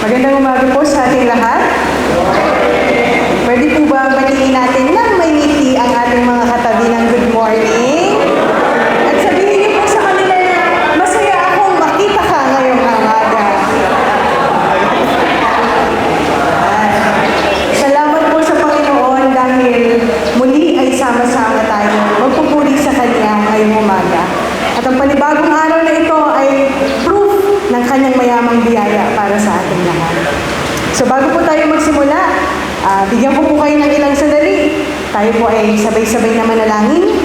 Magandang umaga po sa ating lahat. Pwede po ba batiin natin ng may ngiti ang ating mga katabi ng good morning? At sabihin niyo po sa kanila na masaya akong makita ka ngayong umaga. Salamat po sa Panginoon dahil muli ay sama-sama tayo magpupuri sa Kanya ngayong umaga. At ang panibagong araw na ito ay proof ng Kanyang mayamang biyaya para sa ating lahat. So bago po tayo magsimula, bigyan ko po kayo ng ilang sandali. Tayo po ay sabay-sabay na manalangin.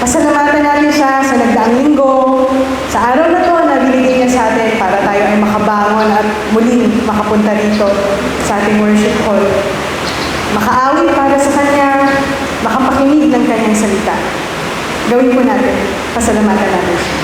Pasalamatan natin siya sa nagdaang linggo, sa araw na to na binigay niya sa atin para tayo ay makabangon at muling makapunta dito sa ating worship hall. Makaawit para sa Kanya, makapakinig ng Kanyang salita. Gawin po natin. Pasalamatan natin siya.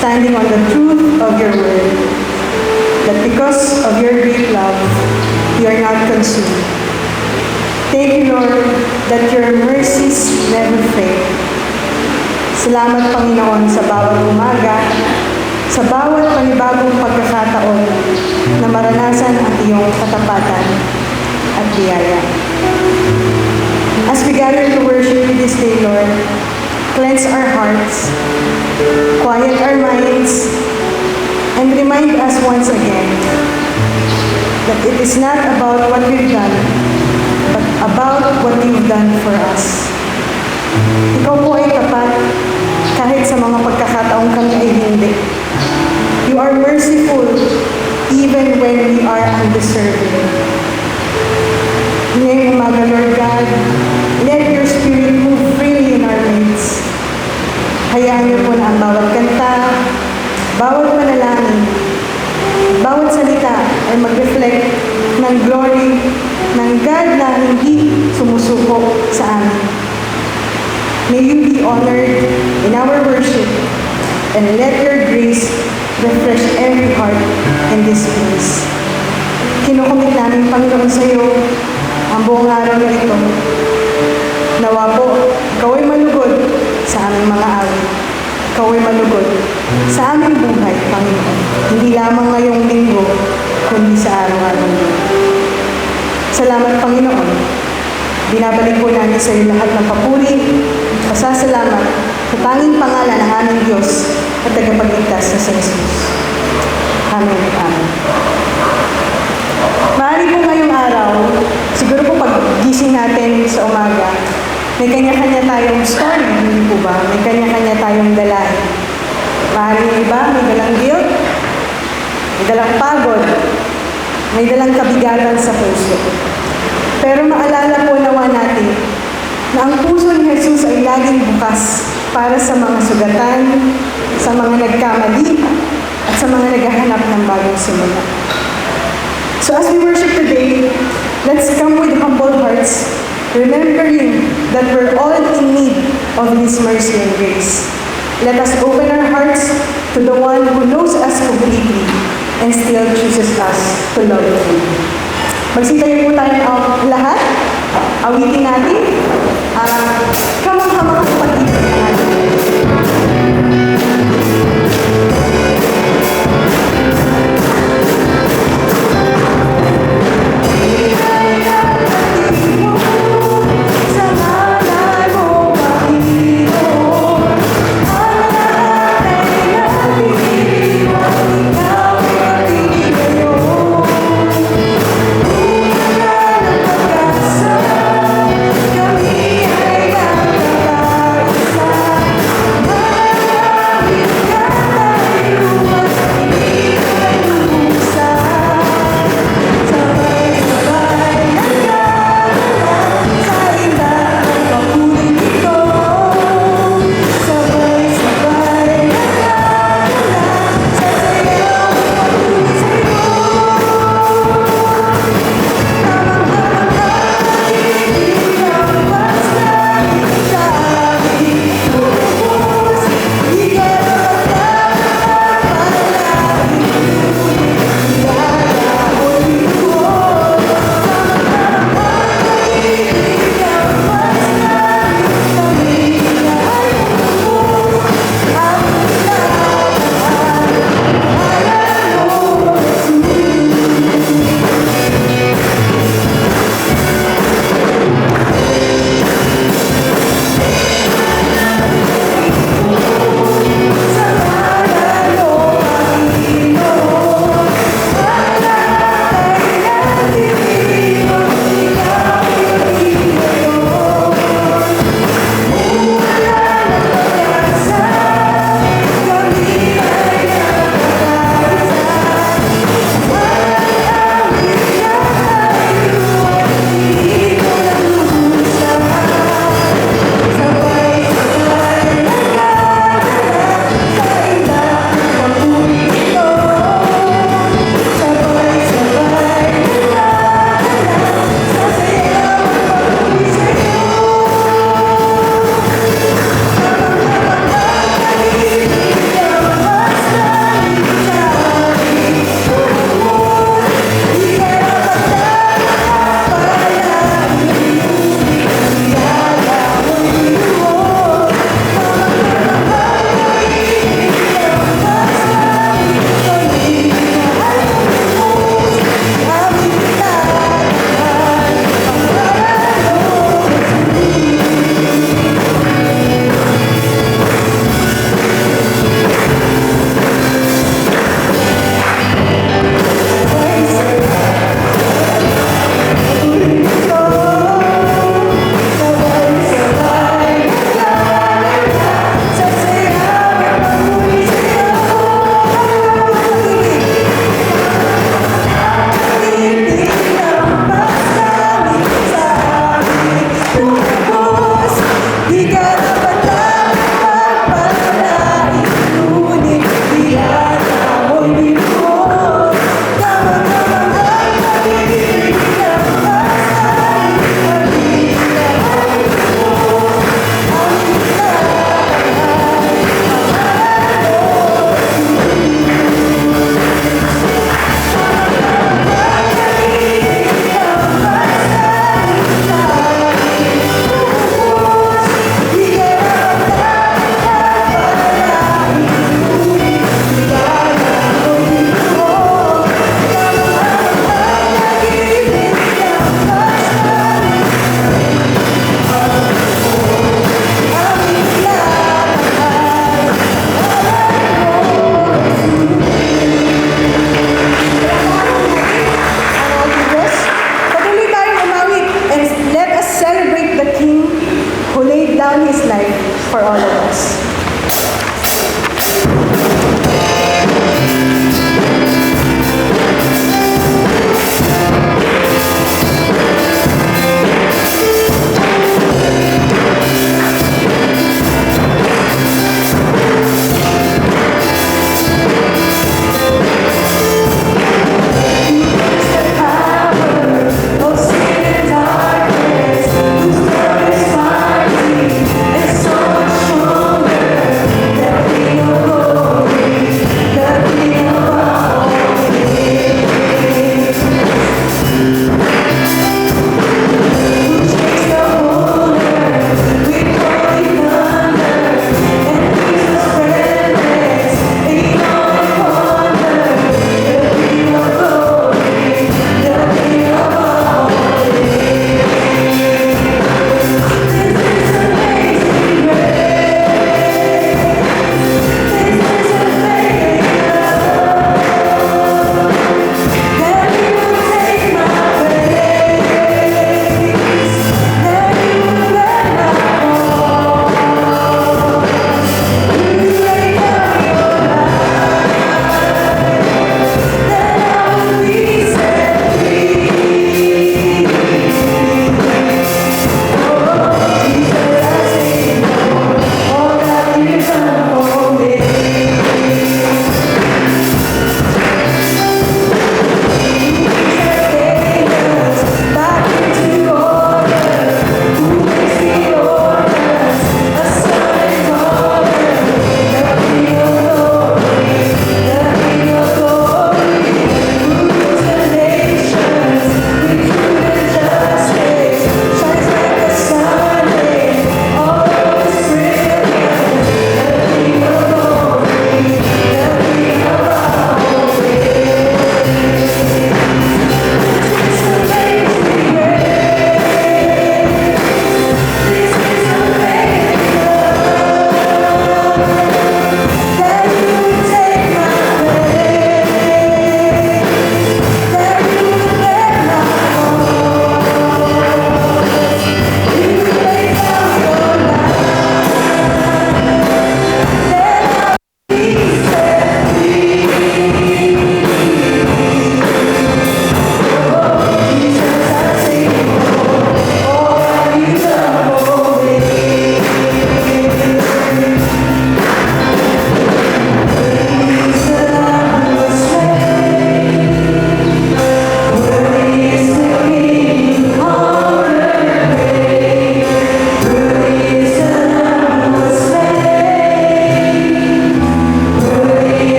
Standing on the truth of your word, that because of your great love, you are not consumed. Thank you, Lord, that your mercies never fail. Salamat, Panginoon, sa bawat umaga, sa bawat panibagong pagkakataon na maranasan ang iyong katapatan at biyaya. As we gather to worship you this day, Lord, cleanse our hearts, quiet our minds, and remind us once again that it is not about what we've done, but about what you've done for us. Ikaw po ay tapat kahit sa mga pagkakataong kami ay hindi. You are merciful even when we are undeserving. Ngayong umaga, Lord God, let your Spirit move freely in our midst. Hayaan niyo po na ang bawat kanta, bawat panalangin, bawat salita ay mag-reflect ng glory ng God na hindi sumusuko sa amin. May you be honored in our worship and let your grace refresh every heart in this place. Kinukumit namin, Panginoon, sa iyo ang buong araw na ito. Nawa po, ikaw ay malugod sa aming mga awit. Ikaw ay malugod sa aming buhay, Panginoon. Hindi lamang ngayong linggo, kundi sa araw-araw nito. Salamat, Panginoon. Binabalik po namin sa iyo lahat ng papuri, pasasalamat sa tanging pangalan ng aming Diyos at tagapagligtas na si Jesus. Amen. Amen. Maaari po ngayong araw, siguro po pag-gising natin sa umaga, may kanya-kanya tayong story, hindi po ba? May kanya-kanya tayong dalahin. Maaaring iba, may dalang guilt, may dalang pagod, may dalang kabigatan sa puso. Pero maalala po nawa natin na ang puso ni Jesus ay laging bukas para sa mga sugatan, sa mga nagkamali, at sa mga naghahanap ng bagong simula. So as we worship today, let's come with humble hearts, remembering that we're all in need of His mercy and grace. Let us open our hearts to the one who knows us completely and still chooses us to love Him. Magsitayo po tayo lahat. Awitin natin. Kamang-kamang ang pag-ibig natin. Sa ngalan mo, Panginoon, ang lahat ay Di ka dapat magpapalain, ngunit diyan ako'y binuhos. Damang-damang ang pag-ibig ng pasahin, pag-ibig na ako'y binuhos. Ang patuloy tayong umawit and let us celebrate the King who laid down His life for all of us. Oh, sin and darkness, whose love is mighty and so much stronger than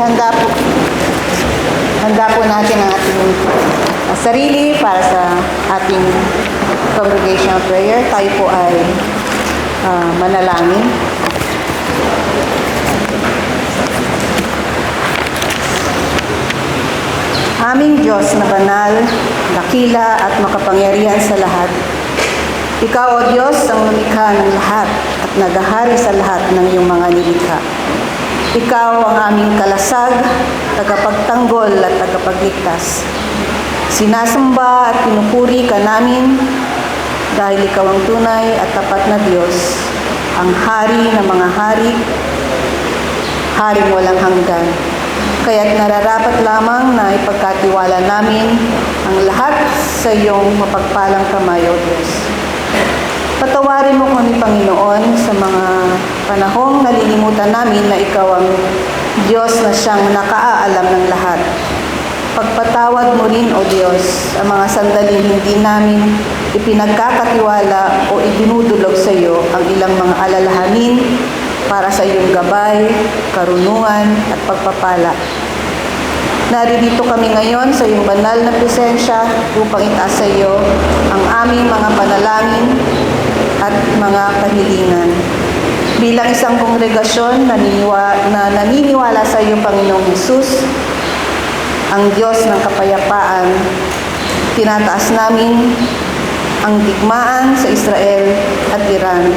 handa po natin ang ating sarili para sa ating congregational prayer. Tayo po ay manalangin. Aming Diyos na banal, dakila at makapangyarihan sa lahat. Ikaw, O Diyos, ang lumikha ng lahat at nagahari sa lahat ng iyong mga nilikha. Ikaw ang aming kalasag, tagapagtanggol at tagapagligtas. Sinasamba at pinupuri ka namin dahil ikaw ang tunay at tapat na Diyos, ang hari ng mga hari, haring walang hanggan. Kaya't nararapat lamang na ipagkatiwala namin ang lahat sa iyong mapagpalang kamay, O Diyos. Patawarin mo kami, Panginoon, sa mga panahong nalilimutan namin na ikaw ang Diyos na siyang nakaaalam ng lahat. Pagpatawad mo rin, O Diyos, ang mga sandaling hindi namin ipinagkakatiwala o idinudulog sa iyo ang ilang mga alalahanin para sa iyong gabay, karunungan at pagpapala. Naririto kami ngayon sa iyong banal na presensya upang itaas sa iyo ang aming mga panalangin at mga kahilingan. Bilang isang kongregasyon na naniniwala sa iyo, Panginoong Hesus, ang Diyos ng kapayapaan, tinataas namin ang digmaan sa Israel at Iran.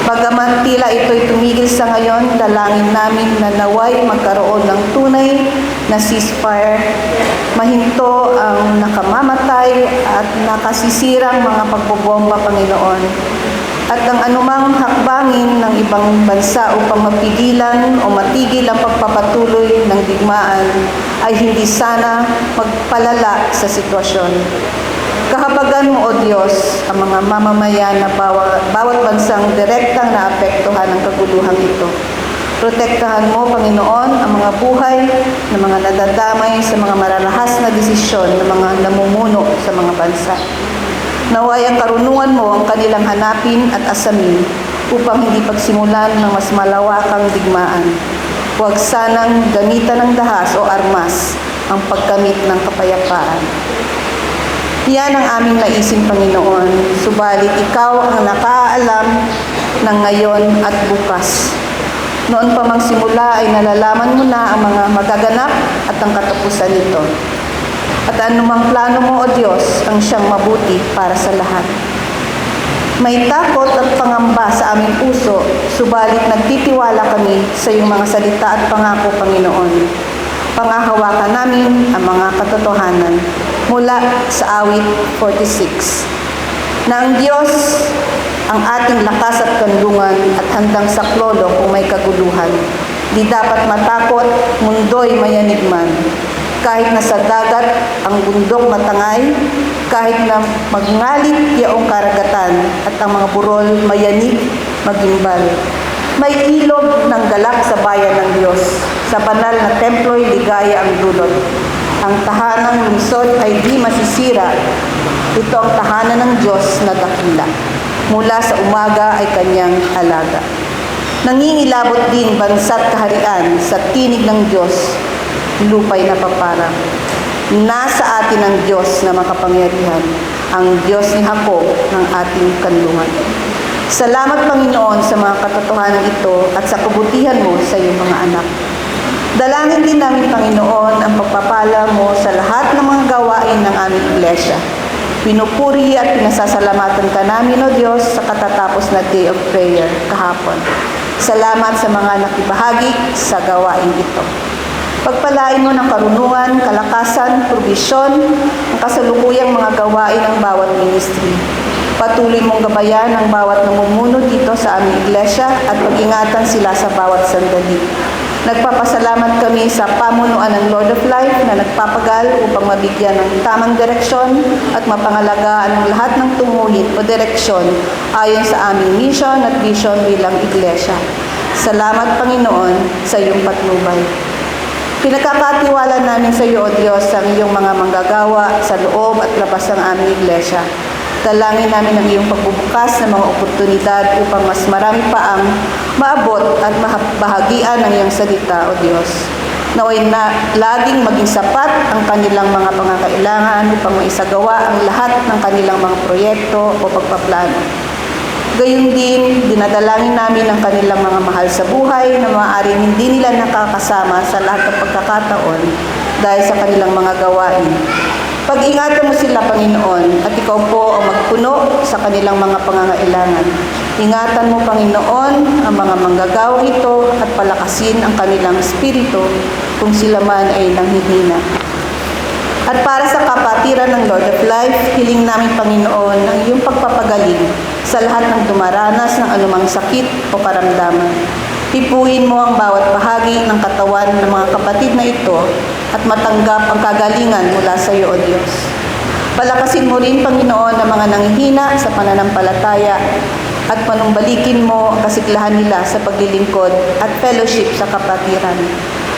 Bagaman tila ito'y tumigil sa ngayon, dalangin namin na naway magkaroon ng tunay na ceasefire, mahinto ang nakamamatay at nakasisirang mga pagbobomba, Panginoon, at ang anumang hakbangin ng ibang bansa upang mapigilan o matigil ang pagpapatuloy ng digmaan ay hindi sana magpalala sa sitwasyon. Kahabagan mo, O Diyos, ang mga mamamayan na bawat bansang direktang naapektuhan ng kaguluhang ito. Protektahan mo, Panginoon, ang mga buhay ng mga nadadamay sa mga mararahas na desisyon ng mga namumuno sa mga bansa. Naway ang karunungan mo ang kanilang hanapin at asamin upang hindi pagsimulan ng mas malawakang digmaan. Huwag sanang gamitan ng dahas o armas ang pagkamit ng kapayapaan. Yan ang aming naising, Panginoon, subalit ikaw ang nakaalam ng ngayon at bukas. Noon pa mang simula ay nalalaman mo na ang mga magaganap at ang katapusan nito. At anumang plano mo, O Diyos, ang siyang mabuti para sa lahat. May takot at pangamba sa aming puso, subalit nagtitiwala kami sa iyong mga salita at pangako, Panginoon. Pangahawakan namin ang mga katotohanan mula sa awit 46. Na ang Diyos ang ating lakas at kanlungan at handang saklolo kung may kaguluhan. Di dapat matakot, mundo'y mayanigman. Kahit na sa dagat ang bundok matangay, kahit na magngalit yaong karagatan at ang mga burol mayanig, magimbal. May ilog ng galak sa bayan ng Diyos. Sa banal na templo'y ligaya ang dulot. Ang tahanang lungsod ay di masisira. Ito ang tahanan ng Diyos na dakila. Mula sa umaga ay kanyang alaga. Nangingilabot din bansa't kaharian sa tinig ng Diyos, lupa'y napaparang. Nasa atin ang Diyos na makapangyarihan, ang Diyos ni Jacob ng ating kanlungan. Salamat, Panginoon, sa mga katotohanan ito at sa kabutihan mo sa iyong mga anak. Dalangin din namin, Panginoon, ang pagpapala mo sa lahat ng mga gawain ng aming iglesia. Pinupuri at pinasasalamatan ka namin, O Diyos, sa katatapos na day of prayer kahapon. Salamat sa mga nakibahagi sa gawain ito. Pagpalain mo ng karunungan, kalakasan, probisyon, ang kasalukuyang mga gawain ng bawat ministry. Patuloy mong gabayan ang bawat namumuno dito sa aming iglesia at pag-ingatan sila sa bawat sandali. Nagpapasalamat kami sa pamunuan ng Lord of Life na nagpapagal upang mabigyan ng tamang direksyon at mapangalagaan ang lahat ng tungulin o direksyon ayon sa aming mission at vision bilang iglesia. Salamat, Panginoon, sa iyong patnubay. Pinagkakatiwala namin sa iyo, O Diyos, ang iyong mga manggagawa sa loob at labas ng aming iglesia. Dalangin namin ang iyong pagbubukas ng mga oportunidad upang mas marami pa ang maabot at mabahagian ng iyong salita, O Diyos. Naway na laging maging sapat ang kanilang mga pangangailangan upang maisagawa ang lahat ng kanilang mga proyekto o pagpaplano. Gayun din, dinadalangin namin ang kanilang mga mahal sa buhay na maaaring hindi nila nakakasama sa lahat ng pagkakataon dahil sa kanilang mga gawain. Pag-ingatan mo sila, Panginoon, at ikaw po ang magpuno sa kanilang mga pangangailangan. Ingatan mo, Panginoon, ang mga manggagawang ito at palakasin ang kanilang espiritu kung sila man ay nanghihina. At para sa kapatiran ng Lord of Life, hiling namin, Panginoon, ang iyong pagpapagaling sa lahat ng dumaranas ng anumang sakit o karamdaman. Hipuin mo ang bawat bahagi ng katawan ng mga kapatid na ito at matanggap ang kagalingan mula sa iyo, O Diyos. Palakasin mo rin, Panginoon, ang mga nanghihina sa pananampalataya at panumbalikin mo ang kasiglahan nila sa paglilingkod at fellowship sa kapatiran.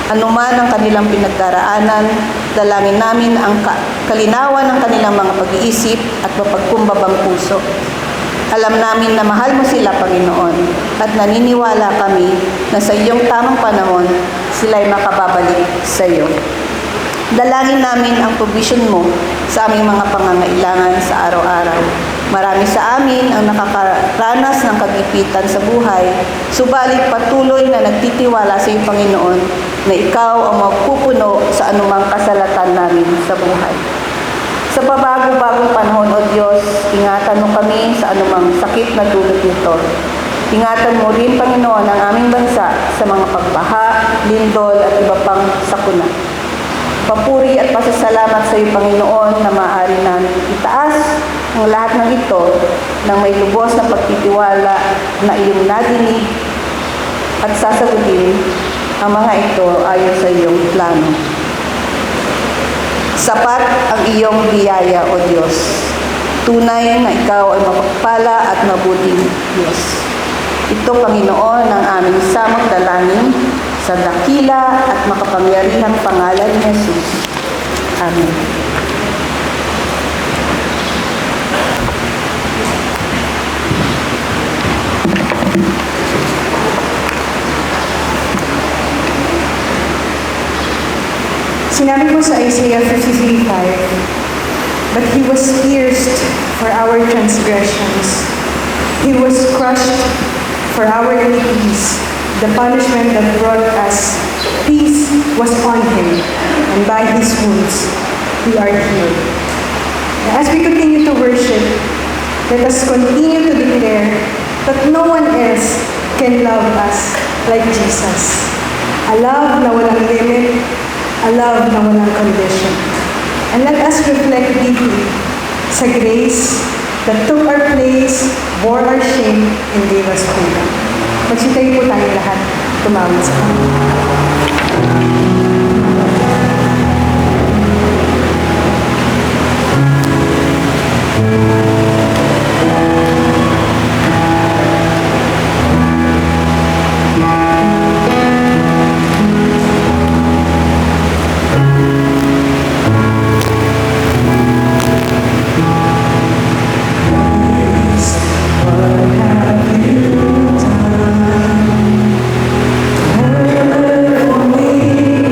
Anuman ang kanilang pinagdaraanan, dalangin namin ang kalinawan ng kanilang mga pag-iisip at mapagkumbabang puso. Alam namin na mahal mo sila, Panginoon, at naniniwala kami na sa iyong tamang panahon, sila'y makababalik sa iyo. Dalangin namin ang provision mo sa aming mga pangangailangan sa araw-araw. Marami sa amin ang nakakaranas ng kagipitan sa buhay, subalit patuloy na nagtitiwala sa iyo, Panginoon, na ikaw ang magpupuno sa anumang kasalatan namin sa buhay. Sa pabago-bagong panahon, O Diyos, ingatan mo kami sa anumang sakit na dulot nito. Ingatan mo rin, Panginoon, ang aming bansa sa mga pagbaha, lindol at iba pang sakuna. Papuri at pasasalamat sa iyo, Panginoon, na maaari namin itaas ang lahat ng ito nang may lubos na pagtitiwala na iyong nadinig at sasagutin ang mga ito ayon sa iyong plano. Sapat ang iyong biyaya, O Diyos. Tunay na ikaw ay mapagpala at mabuting Diyos. Ito, Panginoon, ang aming samot dalangin sa dakila at makapangyarihang pangalan ni Jesus. Amen. Sinabi po sa Isaiah 53:5, "But he was pierced for our transgressions. He was crushed for our iniquities. The punishment that brought us peace was on him, and by his wounds we are healed." As we continue to worship, let us continue to declare that no one else can love us like Jesus. A love na walang limit, a love na walang condition. And let us reflect deeply sa grace that took our place, bore our shame, and gave us freedom. Magsitayo po tayo lahat, tumawid sa Kanya. For me,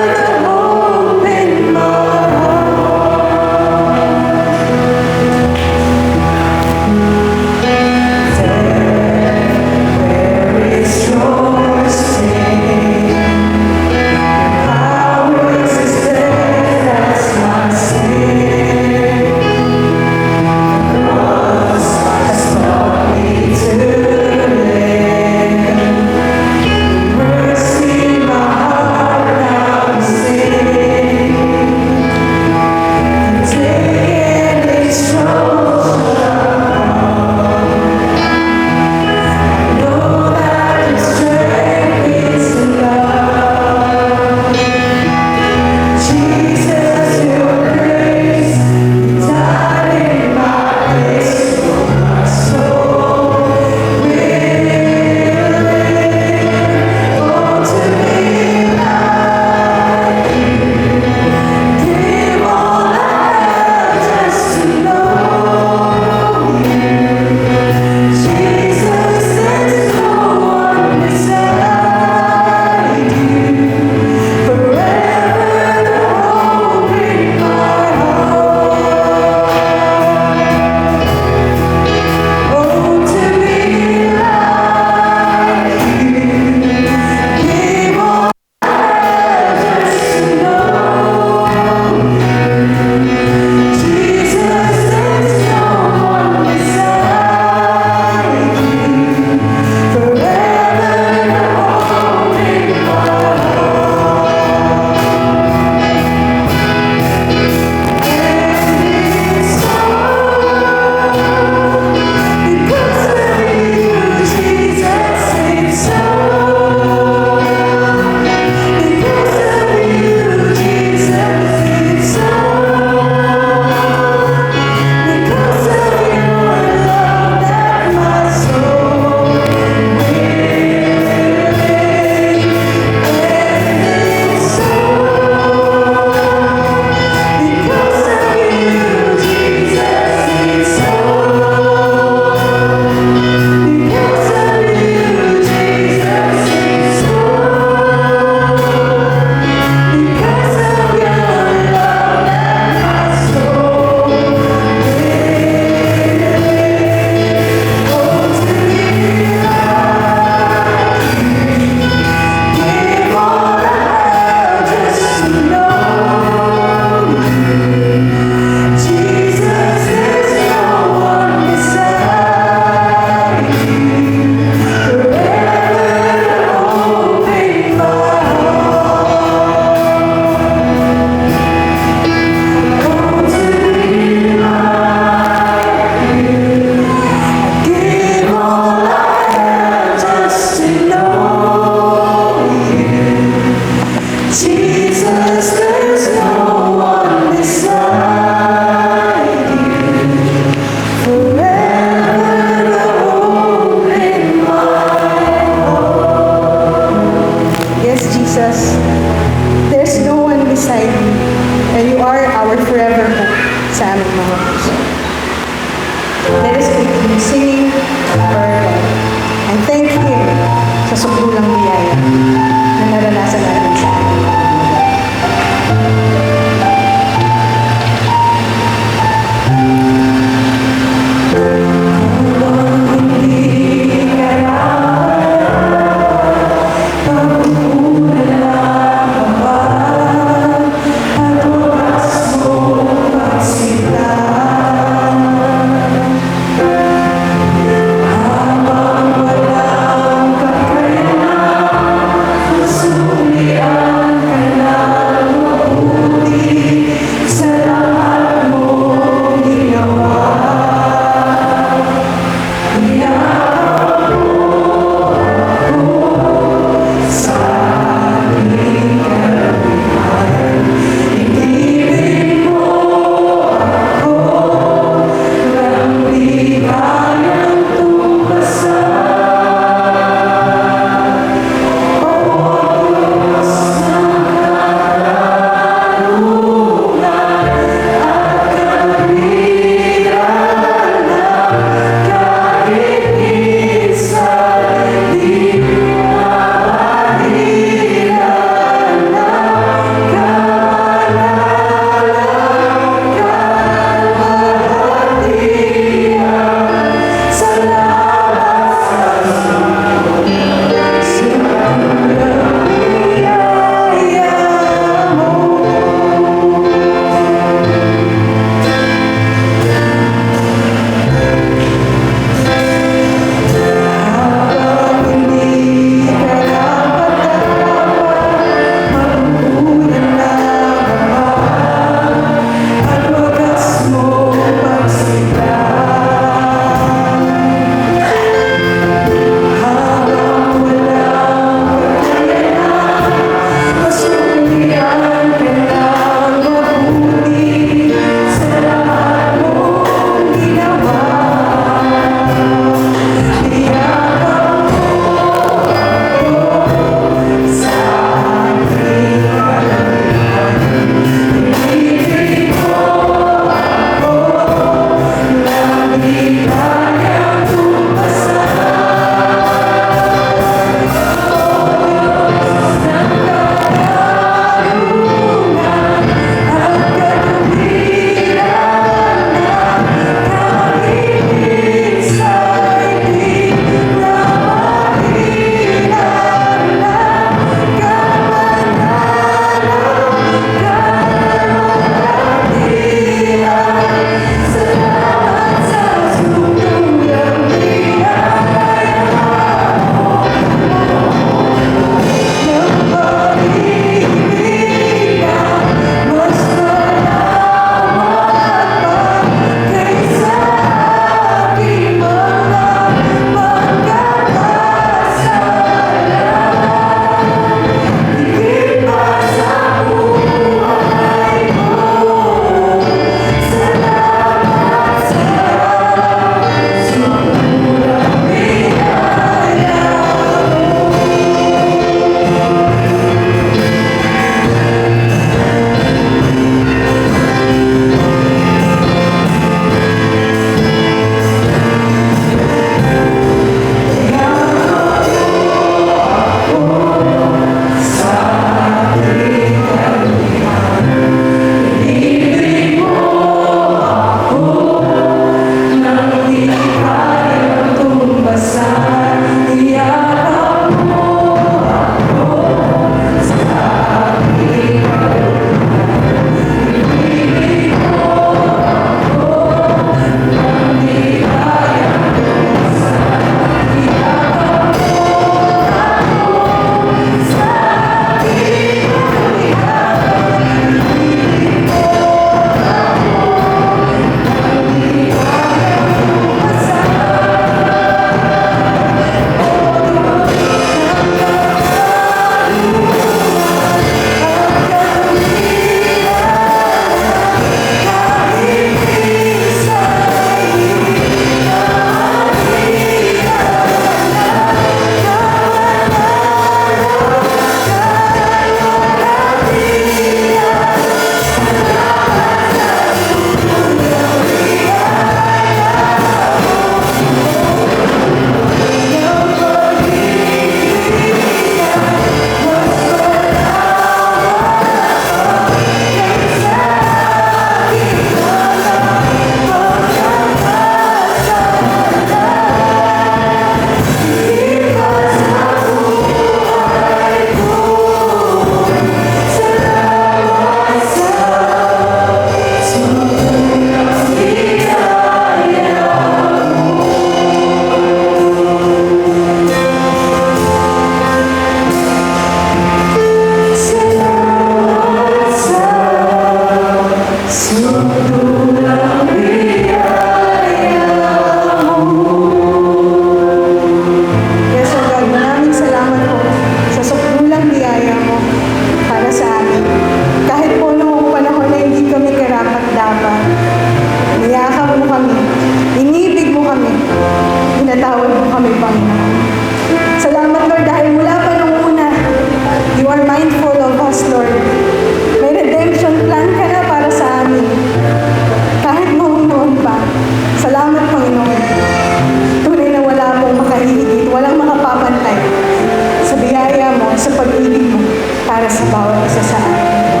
biyaya mo, sa pag-ibig mo para sa bawat isa sa atin.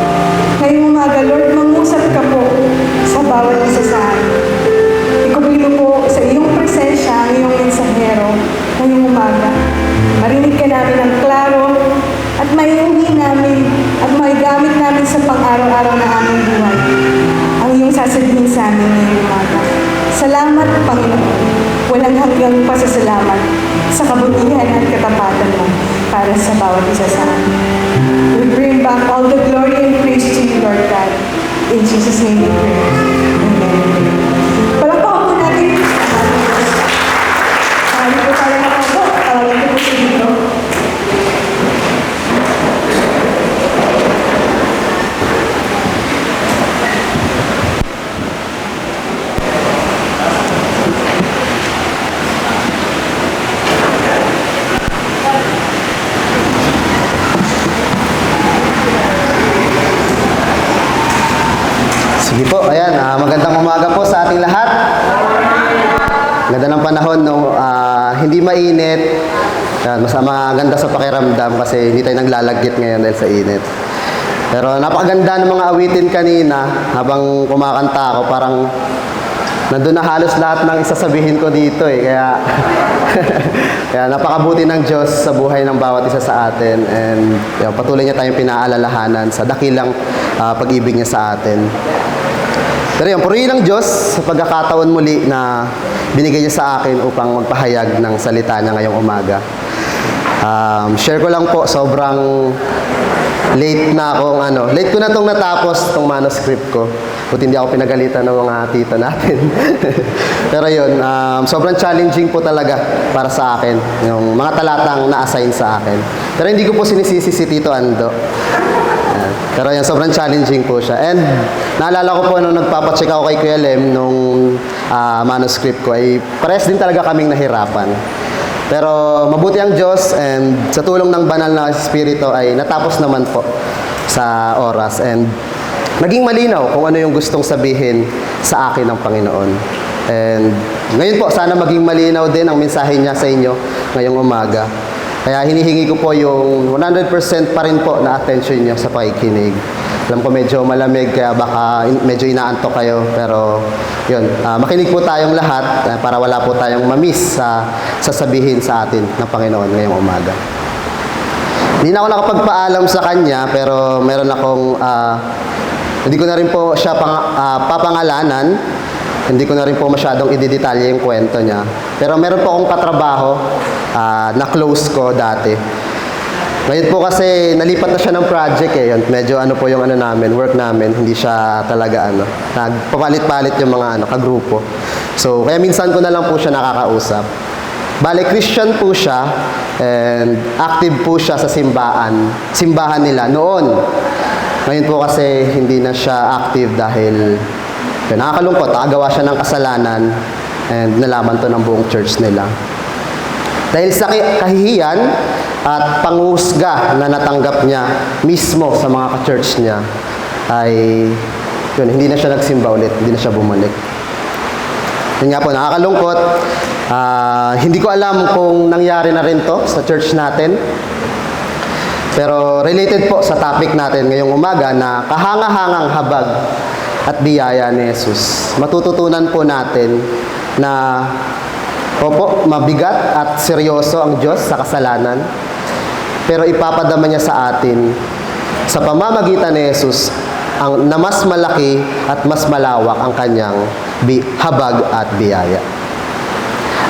Ngayong umaga, Lord, mangusap ka po sa bawat isa sa atin. Ikubilo po sa iyong presensya ang iyong mensahero ngayong umaga. Marinig ka namin ng klaro at maiuwi namin at maigamit namin sa pang-araw-araw na aming buhay ang iyong sasabihin sa amin ngayong umaga. Salamat, Panginoon. Walang hanggang pasasalamat sa kabutihan at katapatan mo para sa bawat isa sa amin. We bring back all the glory and praise to you, Lord God. In Jesus' name we pray. Amen. Palakpakan po natin. Marami po tayo na po. Tawagin ko po si Dito. Sige po, ayan, magandang umaga po sa ating lahat. Ganda ng panahon, no? Hindi mainit. Yan, mas maganda sa pakiramdam kasi hindi tayo naglalagkit ngayon dahil sa init. Pero napakaganda ng mga awitin kanina habang kumakanta ako. Parang nandun na halos lahat ng isasabihin ko dito eh. Kaya, kaya napakabuti ng Diyos sa buhay ng bawat isa sa atin. And yun, patuloy niya tayong pinaalalahanan sa dakilang pag-ibig niya sa atin. Pero yun, purihin ng Diyos sa pagkakataon muli na binigay niya sa akin upang magpahayag ng salita niya ngayong umaga. Share ko lang po, sobrang late na akong late ko na itong natapos itong manuscript ko. Buti hindi ako pinagalitan ng mga tito natin. Pero yun, sobrang challenging po talaga para sa akin, yung mga talatang na-assign sa akin. Pero hindi ko po sinisisi si Tito Ando. Pero yan, sobrang challenging po siya. And naalala ko po nung nagpapacheck ako kay Kuya Lem nung manuscript ko, ay parehas din talaga kaming nahirapan. Pero mabuti ang Diyos and sa tulong ng banal na Espiritu ay natapos naman po sa oras. And naging malinaw kung ano yung gustong sabihin sa akin ng Panginoon. And ngayon po, sana maging malinaw din ang mensahe niya sa inyo ngayong umaga. Kaya hinihingi ko po yung 100% pa rin po na attention niyo sa pakikinig. Alam ko medyo malamig kaya baka medyo inaantok kayo. Pero yun, makinig po tayong lahat para wala po tayong mamiss sa sasabihin sa atin ng Panginoon ngayong umaga. Hindi na ako nakapagpaalam sa kanya pero meron akong, hindi ko na rin po siya papangalanan. Hindi ko na rin po masyadong ididetalye yung kwento niya. Pero meron po akong katrabaho na close ko dati. Ngayon po kasi nalipat na siya ng project eh. Medyo po yung namin, work namin. Hindi siya talaga nagpapalit-palit yung mga kagrupo. So kaya minsan ko na lang po siya nakakausap. Bale, Christian po siya and active po siya sa simbahan nila noon. Ngayon po kasi hindi na siya active dahil nakakalungkot, nakagawa siya ng kasalanan and nalaman to ng buong church nila. Dahil sa kahihiyan at panghusga na natanggap niya mismo sa mga ka-church niya, ay yun, hindi na siya nagsimba ulit, hindi na siya bumalik. Yun nga po, nakakalungkot. Hindi ko alam kung nangyari na rin to sa church natin. Pero related po sa topic natin ngayong umaga na kahanga-hangang habag at biyaya ni Jesus. Matututunan po natin na opo, mabigat at seryoso ang Diyos sa kasalanan, pero ipapadama niya sa atin sa pamamagitan ni Jesus na mas malaki at mas malawak ang kanyang habag at biyaya.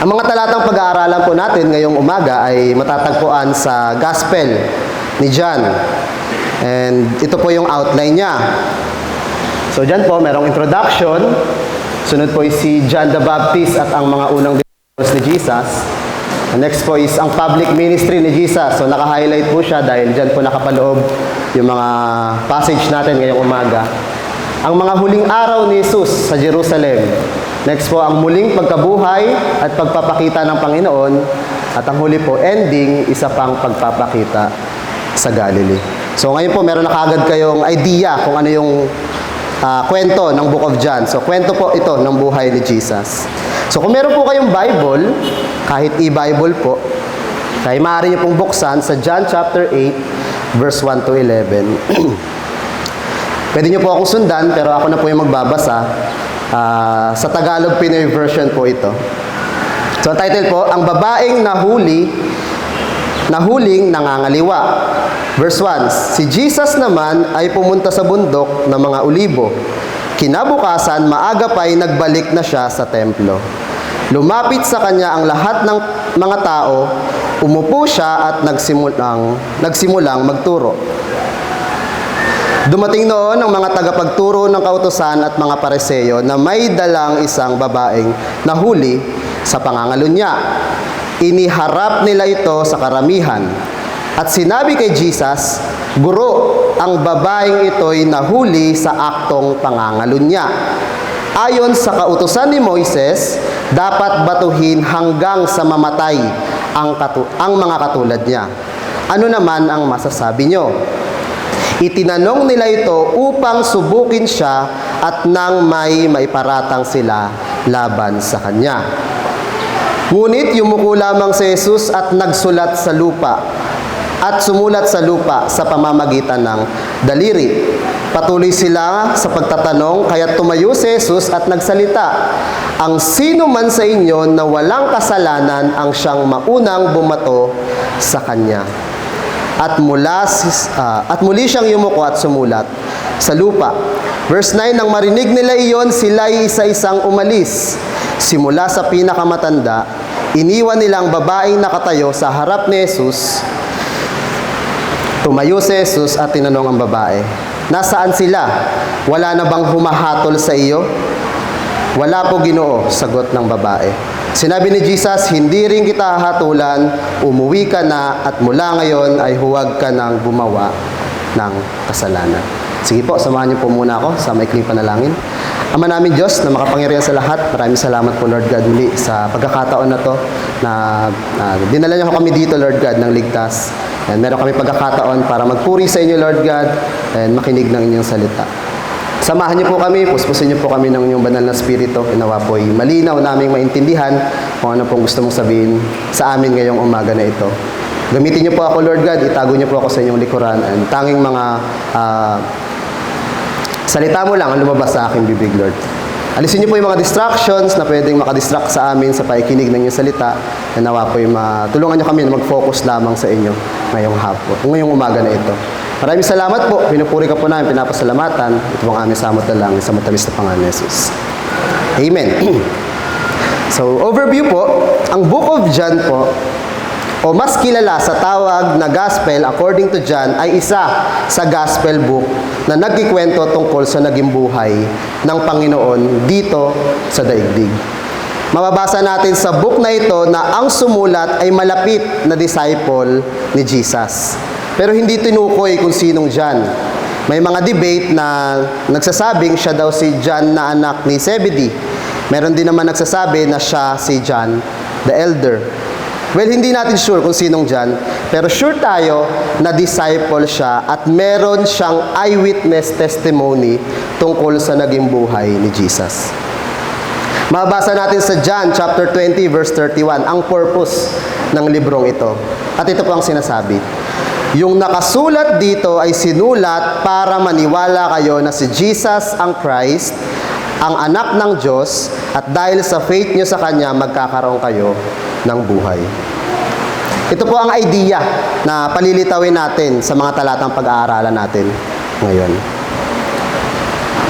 Ang mga talatang pag-aaralan po natin ngayong umaga ay matatagpuan sa Gospel ni John. And ito po yung outline niya. So dyan po, merong introduction. Sunod po is si John the Baptist at ang mga unang disciples ni Jesus. Next po is ang public ministry ni Jesus. So naka-highlight po siya dahil dyan po nakapaloob yung mga passage natin ngayong umaga. Ang mga huling araw ni Jesus sa Jerusalem. Next po, ang muling pagkabuhay at pagpapakita ng Panginoon. At ang huli po, ending, isa pang pagpapakita sa Galilee. So ngayon po, meron na kaagad kayong idea kung ano yung kwento ng Book of John. So, kwento po ito ng buhay ni Jesus. So, kung meron po kayong Bible, kahit e-Bible po, Kaya maaari niyo pong buksan sa John chapter 8, verse 1 to 11. Pwede niyo po akong sundan, pero ako na po yung magbabasa. Sa Tagalog Pinoy version po ito. So, ang title po, Ang Babaeng Nahuling Nangangaliwa. Verse 1, si Jesus naman ay pumunta sa bundok ng mga Olibo. Kinabukasan, maaga pa'y nagbalik na siya sa templo. Lumapit sa kanya ang lahat ng mga tao, umupo siya at nagsimulang magturo. Dumating noon ang mga tagapagturo ng kautusan at mga pareseyo na may dalang isang babaeng nahuli sa pangangalo niya. Iniharap nila ito sa karamihan. At sinabi kay Jesus, Guro, ang babaeng ito'y nahuli sa aktong pangangalo niya. Ayon sa kautusan ni Moises, dapat batuhin hanggang sa mamatay ang mga katulad niya. Ano naman ang masasabi niyo? Itinanong nila ito upang subukin siya at nang may maiparatang sila laban sa kanya. Ngunit yumuko lamang si Jesus at nagsulat sa lupa at sumulat sa lupa sa pamamagitan ng daliri. Patuloy sila sa pagtatanong, kaya tumayo si Jesus at nagsalita, Ang sino man sa inyo na walang kasalanan ang siyang maunang bumato sa kanya. At muli siyang yumuko at sumulat sa lupa. Verse 9, nang marinig nila iyon, sila'y isa-isang umalis. Simula sa pinakamatanda, iniwan nila ang babaeng nakatayo sa harap ni Jesus. Tumayo si Jesus at tinanong ang babae, Nasaan sila? Wala na bang humahatol sa iyo? Wala po, Ginoo, sagot ng babae. Sinabi ni Jesus, hindi rin kita hahatulan, umuwi ka na at mula ngayon ay huwag ka nang gumawa ng kasalanan. Sige po, samahan niyo po muna ako sa maikling panalangin. Ama namin Diyos na makapangyarihan sa lahat, maraming salamat po Lord God muli sa pagkakataon na to na dinala niyo kami dito Lord God ng ligtas. And meron kami pagkakataon para magpuri sa inyo Lord God and makinig ng inyong salita. Samahan niyo po kami, puspusin niyo po kami ng inyong banal na spirito. Inawa po ay malinaw naming maintindihan kung ano pong gusto mong sabihin sa amin ngayong umaga na ito. Gamitin niyo po ako Lord God, itago niyo po ako sa inyong likuran and tanging mga salita mo lang ang lumabas sa aking bibig, Lord. Alisin niyo po yung mga distractions na pwedeng makadistract sa amin sa pakikinig ng inyong salita. Nawa po yung tulungan niyo kami na mag-focus lamang sa inyo ngayong hapon, ngayong umaga na ito. Maraming salamat po. Pinupuri ka po namin, pinapasalamatan. Ito pong aming samot na lang sa matamis na pangalan ni Jesus. Amen. So, overview po, ang Book of John po, o mas kilala sa tawag na Gospel according to John, ay isa sa Gospel book na nagkikwento tungkol sa naging buhay ng Panginoon dito sa daigdig. Mababasa natin sa book na ito na ang sumulat ay malapit na disciple ni Jesus. Pero hindi tinukoy kung sinong John. May mga debate na nagsasabing siya daw si John na anak ni Zebedee. Meron din naman nagsasabi na siya si John the Elder. Well, hindi natin sure kung sinong John, pero sure tayo na disciple siya at meron siyang eyewitness testimony tungkol sa naging buhay ni Jesus. Mababasa natin sa John chapter 20 verse 31 ang purpose ng librong ito. At ito po ang sinasabi. Yung nakasulat dito ay sinulat para maniwala kayo na si Jesus ang Christ, ang anak ng Diyos, at dahil sa faith nyo sa Kanya, magkakaroon kayo ng buhay. Ito po ang idea na palilitawin natin sa mga talatang pag-aaralan natin ngayon.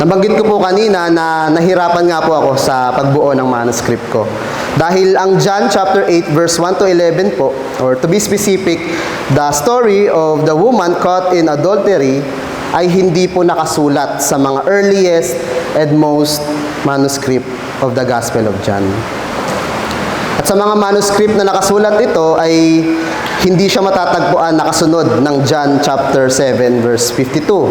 Nabanggit ko po kanina na nahirapan nga po ako sa pagbuo ng manuscript ko. Dahil ang John chapter 8 verse 1 to 11 po, or to be specific, the story of the woman caught in adultery ay hindi po nakasulat sa mga earliest and most manuscript of the Gospel of John. At sa mga manuscript na nakasulat ito ay hindi siya matatagpuan nakasunod ng John chapter 7 verse 52.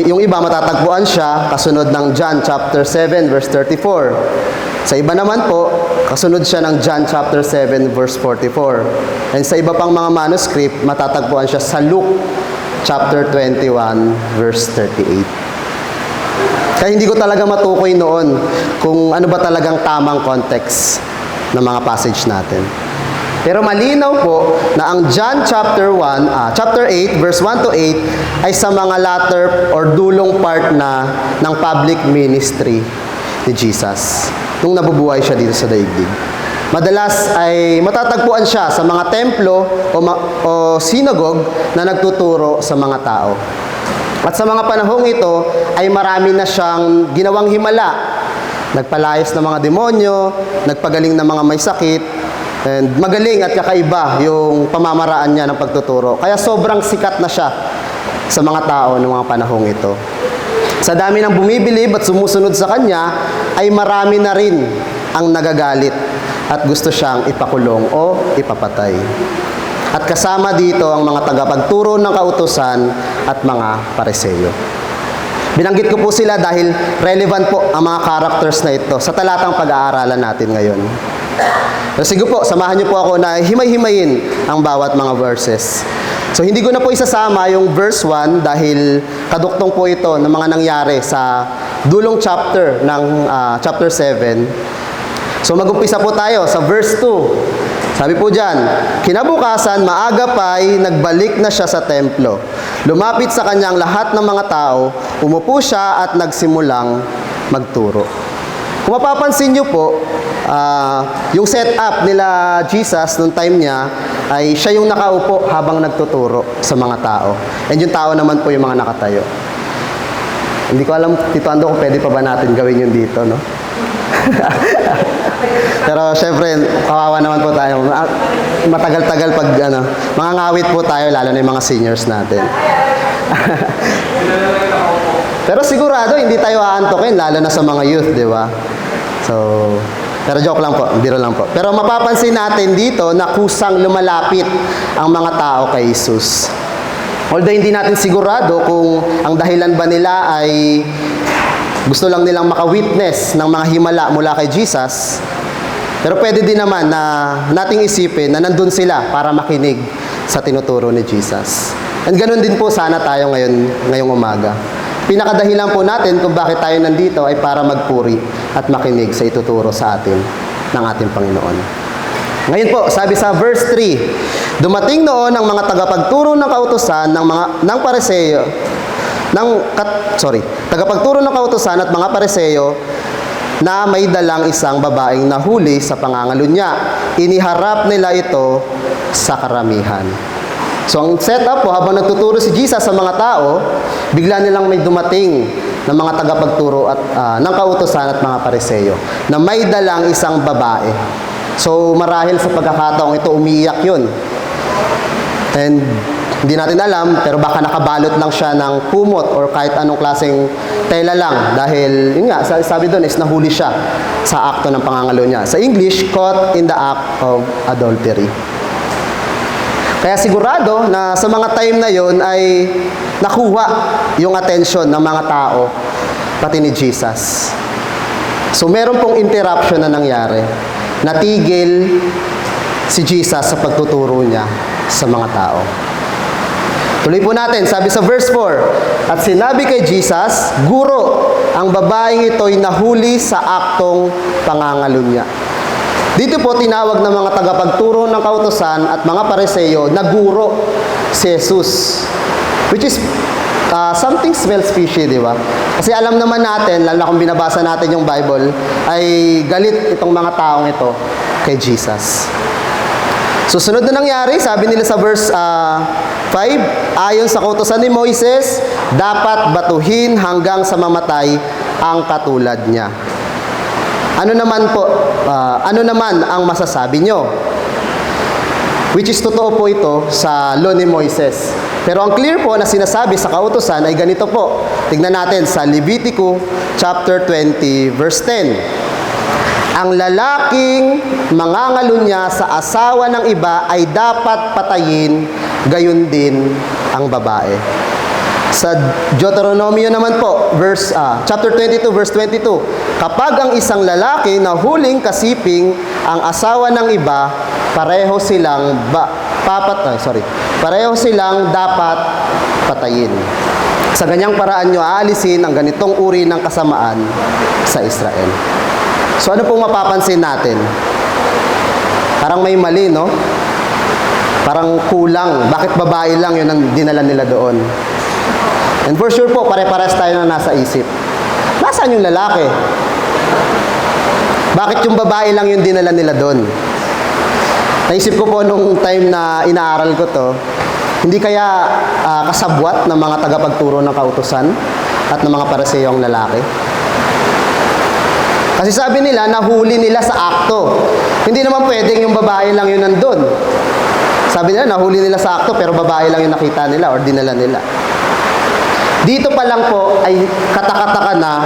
Yung iba matatagpuan siya kasunod ng John chapter 7 verse 34. Sa iba naman po, kasunod siya ng John chapter 7 verse 44. And sa iba pang mga manuscript, matatagpuan siya sa Luke chapter 21 verse 38. Kaya hindi ko talaga matukoy noon kung ano ba talagang tamang context ng mga passage natin. Pero malinaw po na ang John chapter 8 verse 1 to 8 ay sa mga latter or dulong part na ng public ministry ni Jesus nung nabubuhay siya dito sa daigdig. Madalas ay matatagpuan siya sa mga templo o synagogue na nagtuturo sa mga tao. At sa mga panahong ito ay marami na siyang ginawang himala. Nagpalayas ng mga demonyo, nagpagaling ng mga may sakit, and magaling at kakaiba yung pamamaraan niya ng pagtuturo. Kaya sobrang sikat na siya sa mga tao ng mga panahong ito. Sa dami ng bumibilib at sumusunod sa kanya, ay marami na rin ang nagagalit at gusto siyang ipakulong o ipapatay. At kasama dito ang mga tagapagturo ng kautusan at mga Pariseo. Binanggit ko po sila dahil relevant po ang mga characters na ito sa talatang pag-aaralan natin ngayon. So sige po, samahan niyo po ako na himay-himayin ang bawat mga verses. So hindi ko na po isasama yung verse 1 dahil kaduktong po ito ng mga nangyari sa dulong chapter ng chapter 7. So mag-umpisa po tayo sa verse 2. Sabi po dyan, kinabukasan, maaga pa'y nagbalik na siya sa templo. Lumapit sa kanyang lahat ng mga tao, umupo siya at nagsimulang magturo. Kung mapapansin nyo po, yung setup nila Jesus nung time niya, ay siya yung nakaupo habang nagtuturo sa mga tao. And yung tao naman po yung mga nakatayo. Hindi ko alam, Tito Ando, kung pwede pa ba natin gawin yun dito, no? Pero syempre, kawawa naman po tayo. Matagal-tagal pag mga ngawit po tayo, lalo na yung mga seniors natin. Pero sigurado, hindi tayo aantokin, lalo na sa mga youth, di ba? So, pero joke lang po, biro lang po. Pero mapapansin natin dito na kusang lumalapit ang mga tao kay Jesus. Although hindi natin sigurado kung ang dahilan ba nila ay gusto lang nilang maka-witness ng mga himala mula kay Jesus. Pero pwede din naman na nating isipin na nandun sila para makinig sa tinuturo ni Jesus. And ganun din po sana tayo ngayong umaga. Pinakadahilan po natin kung bakit tayo nandito ay para magpuri at makinig sa ituturo sa atin ng ating Panginoon. Ngayon po, sabi sa verse 3, dumating noon ang mga tagapagturo ng kautusan ng Pariseo, tagapagturo ng kautusan at mga Pariseo na may dalang isang babaeng nahuli sa pangangalunya. Iniharap nila ito sa karamihan. So ang setup po, habang nagtuturo si Jesus sa mga tao, bigla nilang may dumating ng mga tagapagturo at ng kautusan at mga Pariseo na may dalang isang babae. So marahil sa pagkakataong ito, umiiyak yun. And hindi natin alam, pero baka nakabalot lang siya ng kumot or kahit anong klaseng tela lang. Dahil, yun nga, sabi doon is nahuli siya sa akto ng pangangalo niya. Sa English, caught in the act of adultery. Kaya sigurado na sa mga time na yon ay nakuha yung atensyon ng mga tao, pati ni Jesus. So meron pong interruption na nangyari. Natigil si Jesus sa pagtuturo niya sa mga tao. Tuloy po natin, sabi sa verse 4, at sinabi kay Jesus, Guro, ang babaeng ito'y nahuli sa aktong pangangalunya. Dito po tinawag ng mga tagapagturo ng kautusan at mga Pariseo na guro si Jesus. Which is, something smells fishy, di ba? Kasi alam naman natin, lalo na kung binabasa natin yung Bible, ay galit itong mga taong ito kay Jesus. Susunod na nangyari, sabi nila sa verse 5, ayon sa kautusan ni Moises, dapat batuhin hanggang sa mamatay ang katulad niya. Ano naman ang masasabi nyo? Which is totoo po ito sa law ni Moises. Pero ang clear po na sinasabi sa kautusan ay ganito po. Tignan natin sa Levitico chapter 20 verse 10. Ang lalaking mangangalunya sa asawa ng iba ay dapat patayin, gayon din ang babae. Sa Deuteronomio naman po, chapter 22, verse 22, kapag ang isang lalaki na huling kasiping ang asawa ng iba, pareho silang dapat patayin. Sa ganyang paraan nyo aalisin ang ganitong uri ng kasamaan sa Israel. So ano pong mapapansin natin? Parang may mali, no? Parang kulang. Bakit babae lang yun ang dinala nila doon? And for sure po, pare-pares tayo na nasa isip. Nasaan yung lalaki? Bakit yung babae lang yung dinala nila doon? Naisip ko po nung time na inaaral ko to, hindi kaya kasabwat ng mga tagapagturo ng kautusan at ng mga Pariseo ang lalaki? Kasi sabi nila, nahuli nila sa akto. Hindi naman pwedeng yung babae lang yun nandun. Sabi nila, nahuli nila sa akto pero babae lang yung nakita nila or dinala nila. Dito pa lang po ay katakataka na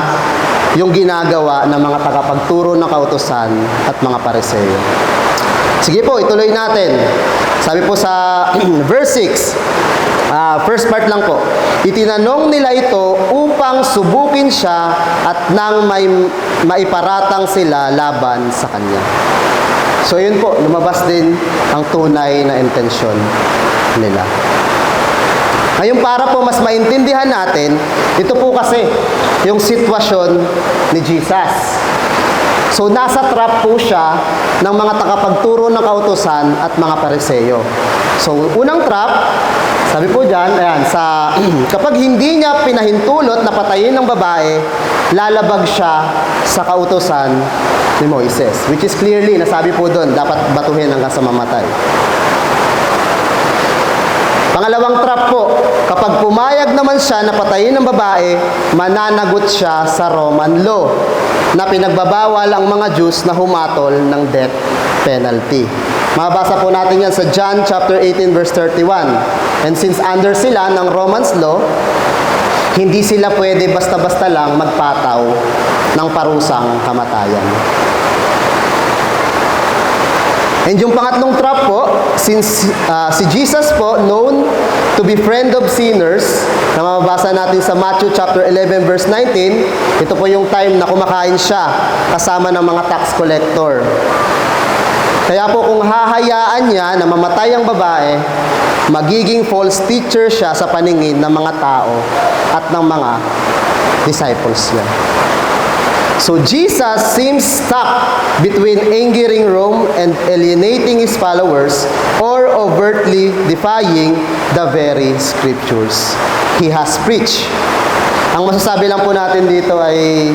yung ginagawa ng mga tagapagturo ng kautusan at mga Pariseo. Sige po, ituloy natin. Sabi po sa verse 6, first part lang po. Itinanong nila ito upang subukin siya at nang maiparatang sila laban sa kanya. So yun po, lumabas din ang tunay na intensyon nila. Ngayon para po mas maintindihan natin, ito po kasi yung sitwasyon ni Jesus. So nasa trap po siya ng mga tagapagturo ng kautusan at mga Pariseo. So unang trap, sabi po dyan, ayan, kapag hindi niya pinahintulot na patayin ng babae, lalabag siya sa kautusan ni Moises. Which is clearly, nasabi po doon, dapat batuhin hanggang sa mamatay. Pangalawang trap po, kapag pumayag naman siya na patayin ng babae, mananagot siya sa Roman law na pinagbabawal ang mga Jews na humatol ng death penalty. Mabasa po natin yan sa John chapter 18 verse 31. And since under sila ng Romans law, hindi sila pwede basta-basta lang magpataw ng parusang kamatayan. And yung pangatlong trap po, since si Jesus po, known to be friend of sinners, na mababasa natin sa Matthew chapter 11 verse 19, ito po yung time na kumakain siya kasama ng mga tax collector. Kaya po kung hahayaan niya na mamatay ang babae, magiging false teacher siya sa paningin ng mga tao at ng mga disciples niya. So Jesus seems stuck between angering Rome and alienating his followers or overtly defying the very scriptures he has preached. Ang masasabi lang po natin dito ay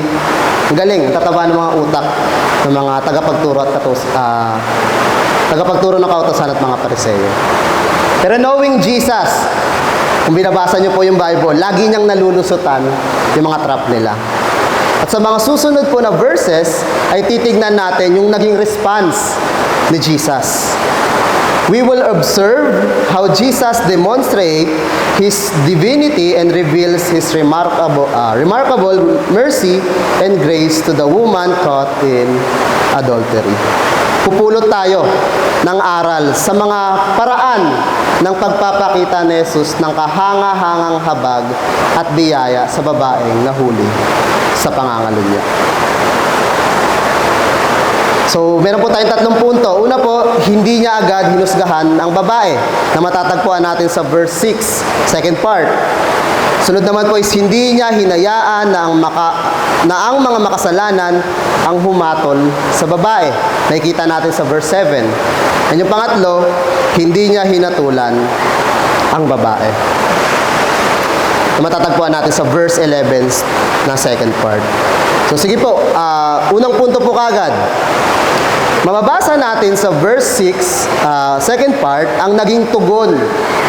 galing, tataba ng mga utak ng mga tagapagturo at tagapagturo ng kautusan at mga Pariseo. Pero knowing Jesus, kung binabasa niyo po yung Bible, lagi niyang nalulusutan yung mga trap nila. At sa mga susunod po na verses, ay titignan natin yung naging response ni Jesus. We will observe how Jesus demonstrates his divinity and reveals his remarkable mercy and grace to the woman caught in adultery. Pupulot tayo ng aral sa mga paraan ng pagpapakita ni Jesus ng kahanga-hangang habag at biyaya sa babaeng nahuli sa pangangalunya. So, meron po tayong tatlong punto. Una po, hindi niya agad hinusgahan ang babae na matatagpuan natin sa verse 6, second part. Sunod naman po is hindi niya hinayaan na ang mga makasalanan ang humatol sa babae. Nakikita natin sa verse 7. And yung pangatlo, hindi niya hinatulan ang babae. Matatagpuan natin sa verse 11 na second part. So sige po, unang punto po kagad. Mababasa natin sa verse 6, second part, ang naging tugon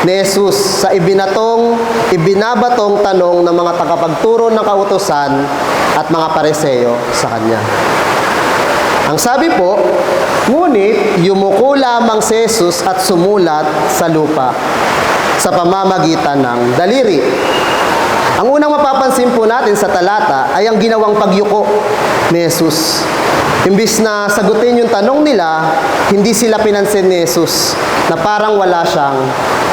ni Jesus sa ibinabatong tanong ng mga tagapagturo ng kautusan at mga Pariseo sa kanya. Ang sabi po, ngunit yumuko lamang si Jesus at sumulat sa lupa sa pamamagitan ng daliri. Ang unang mapapansin po natin sa talata ay ang ginawang pagyuko ni Jesus. Imbis na sagutin yung tanong nila, hindi sila pinansin ni Jesus na parang wala siyang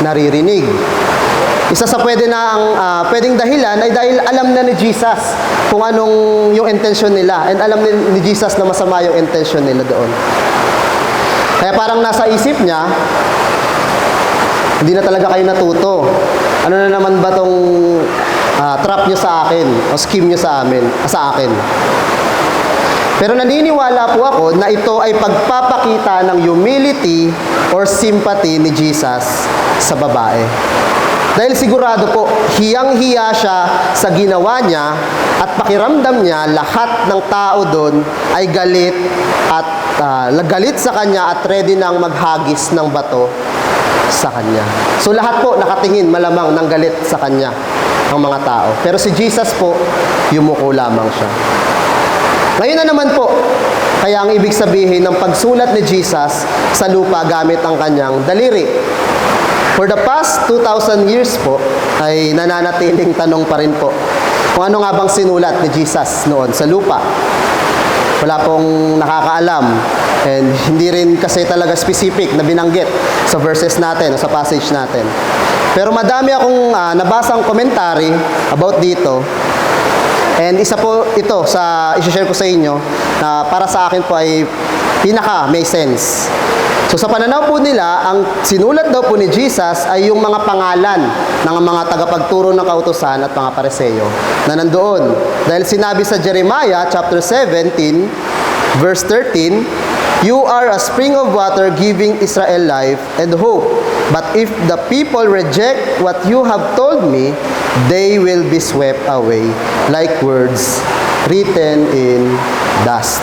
naririnig. Isa sa pwedeng dahilan ay dahil alam na ni Jesus kung anong yung intention nila, and alam ni Jesus na masama yung intention nila doon. Kaya parang nasa isip niya, hindi na talaga kayo natuto. Ano na naman ba tong trap nyo sa akin o scheme nyo sa akin? Pero naniniwala po ako na ito ay pagpapakita ng humility or sympathy ni Jesus sa babae. Dahil sigurado po, hiyang-hiya siya sa ginawa niya at pakiramdam niya lahat ng tao doon ay galit at galit sa kanya at ready nang maghagis ng bato sa kanya. So lahat po nakatingin malamang ng galit sa kanya ang mga tao. Pero si Jesus po, yumuko lamang siya. Ngayon na naman po, kaya ang ibig sabihin ng pagsulat ni Jesus sa lupa gamit ang kanyang daliri. For the past 2,000 years po, ay nananatiling tanong pa rin po kung ano nga bang sinulat ni Jesus noon sa lupa. Wala pong nakakaalam. And hindi rin kasi talaga specific na binanggit sa verses natin o sa passage natin. Pero madami akong nabasang commentary about dito. And isa po ito sa i-share ko sa inyo na para sa akin po ay pinaka may sense. So sa pananaw po nila, ang sinulat daw po ni Jesus ay yung mga pangalan ng mga tagapagturo ng kautusan at mga Pariseo na nandoon. Dahil sinabi sa Jeremiah chapter 17 verse 13, "You are a spring of water giving Israel life and hope. But if the people reject what you have told me, they will be swept away like words written in dust."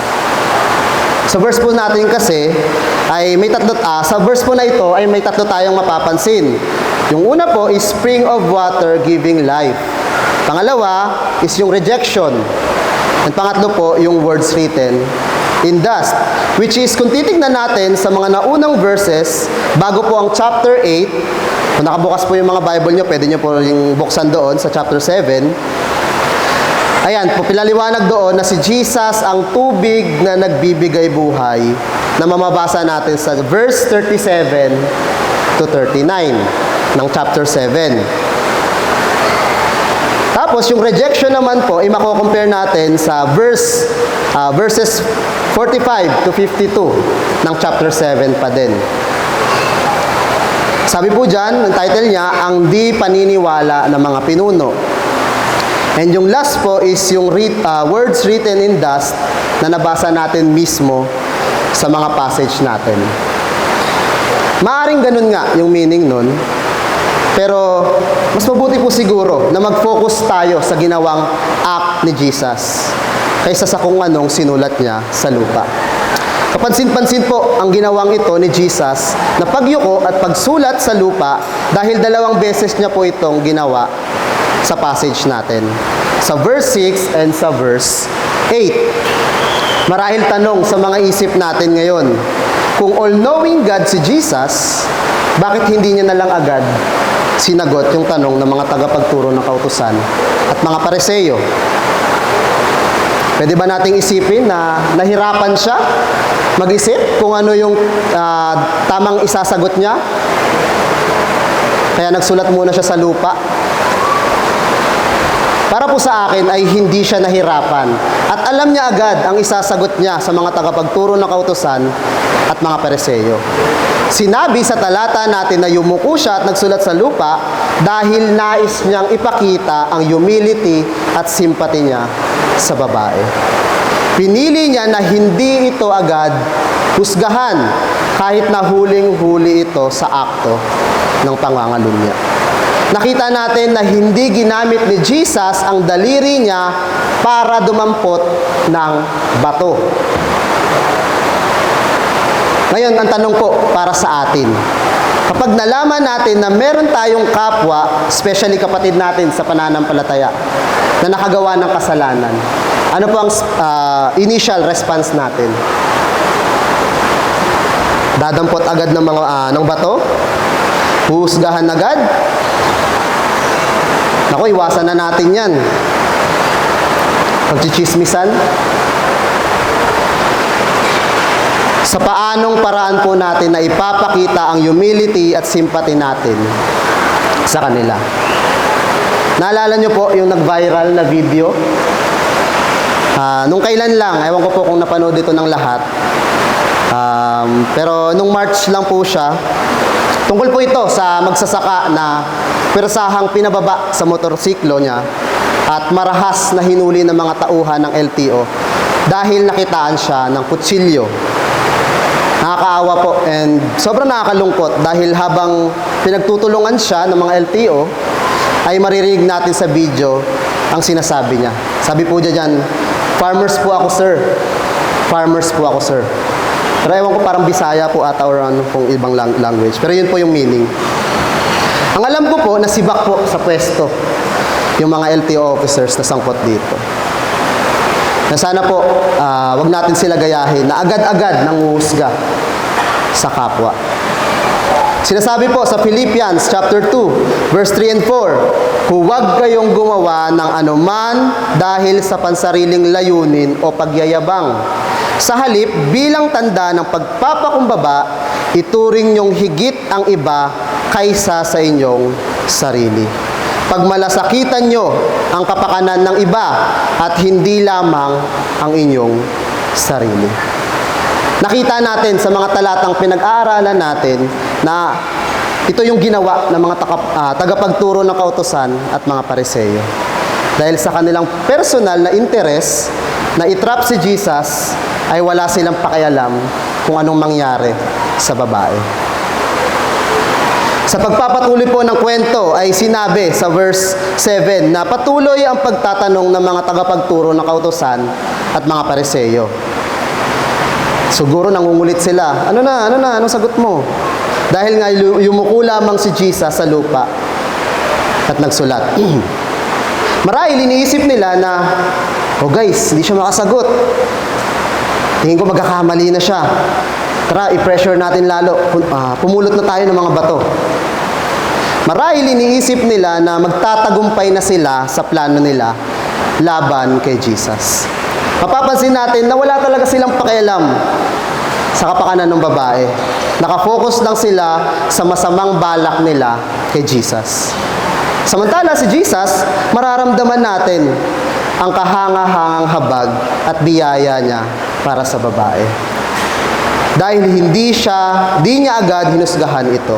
Sa verse po natin kasi ay may sa verse po na ito ay may tatlo tayong mapapansin. Yung una po is spring of water giving life. Pangalawa is yung rejection. At pangatlo po yung words written in dust, which is kung titignan natin sa mga naunang verses bago po ang chapter 8, kung nakabukas po yung mga Bible nyo, pwede nyo po yung buksan doon sa chapter 7. Ayan, po pinaliwanag doon na si Jesus ang tubig na nagbibigay buhay na mamabasa natin sa verse 37 to 39 ng chapter 7. Tapos yung rejection naman po, i-compare natin sa verses 45 to 52 ng chapter 7 pa din. Sabi po dyan, ang title niya, ang di paniniwala ng mga pinuno. And yung last po is yung words written in dust na nabasa natin mismo sa mga passage natin. Maaring ganun nga yung meaning nun, pero mas mabuti po siguro na mag-focus tayo sa ginawang act ni Jesus kaysa sa kung anong sinulat niya sa lupa. Kapansin-pansin po ang ginawang ito ni Jesus na pagyuko at pagsulat sa lupa dahil 2 beses niya po itong ginawa sa passage natin. Sa verse 6 and sa verse 8. Marahil tanong sa mga isip natin ngayon, kung all-knowing God si Jesus, bakit hindi niya na lang agad sinagot yung tanong ng mga tagapagturo ng kautusan at mga Pariseo? Pwede ba nating isipin na nahirapan siya mag-isip kung ano yung tamang isasagot niya? Kaya nagsulat muna siya sa lupa. Para po sa akin ay hindi siya nahirapan at alam niya agad ang isasagot niya sa mga tagapagturo ng kautusan at mga Pariseo. Sinabi sa talata natin na yumuko siya at nagsulat sa lupa dahil nais niyang ipakita ang humility at sympathy niya sa babae. Pinili niya na hindi ito agad husgahan kahit na huling-huli ito sa akto ng pangangalunya. Nakita natin na hindi ginamit ni Jesus ang daliri niya para dumampot ng bato. Ngayon, ang tanong po para sa atin. Kapag nalaman natin na meron tayong kapwa, especially kapatid natin sa pananampalataya, na nakagawa ng kasalanan, ano po ang initial response natin? Dadampot agad ng bato? Huhusgahan agad? Naku, iwasan na natin yan. Pagchichismisan. Sa paanong paraan po natin na ipapakita ang humility at sympathy natin sa kanila. Naalala nyo po yung nag-viral na video? Nung kailan lang, ewan ko po kung napanood ito ng lahat. Pero nung March lang po siya, tungkol po ito sa magsasaka na persahang pinababa sa motorsiklo niya at marahas na hinuli ng mga tauhan ng LTO dahil nakitaan siya ng kutsilyo. Nakakaawa po and sobrang nakakalungkot dahil habang pinagtutulungan siya ng mga LTO, ay maririnig natin sa video ang sinasabi niya. Sabi po niya dyan, "Farmers po ako, sir. Farmers po ako, sir." Pero ewan ko, parang Bisaya po ata or ano pong ibang language. Pero yun po yung meaning. Ang alam ko po, nasibak po sa pwesto yung mga LTO officers na sangkot dito. Na sana po, wag natin sila gayahin na agad-agad nanguhusga sa kapwa. Sinasabi po sa Philippians chapter 2, verse 3 and 4, "Huwag kayong gumawa ng anuman dahil sa pansariling layunin o pagyayabang. Sa halip, bilang tanda ng pagpapakumbaba, ituring niyong higit ang iba kaysa sa inyong sarili. Pagmalasakitan nyo ang kapakanan ng iba at hindi lamang ang inyong sarili." Nakita natin sa mga talatang pinag-aaralan natin na ito yung ginawa ng mga tagapagturo ng kautusan at mga Pariseyo. Dahil sa kanilang personal na interes na itrap si Jesus, ay wala silang pakialam kung anong mangyari sa babae. Sa pagpapatuloy po ng kwento ay sinabi sa verse 7 na patuloy ang pagtatanong ng mga tagapagturo ng kautusan at mga Pariseyo. Siguro nangungulit sila. Anong sagot mo? Dahil nga yumuko lamang si Jesus sa lupa at nagsulat. Marahil iniisip nila na, "Oh guys, hindi siya makasagot. Tingin ko magkakamali na siya. Tara, i-pressure natin lalo. Pumulot na tayo ng mga bato." Marahil iniisip nila na magtatagumpay na sila sa plano nila laban kay Jesus. Mapapansin natin na wala talaga silang pakialam sa kapakanan ng babae. Nakafocus lang sila sa masamang balak nila kay Jesus. Samantala si Jesus, mararamdaman natin ang kahanga-hangang habag at biyaya niya para sa babae. Dahil hindi niya agad hinusgahan ito.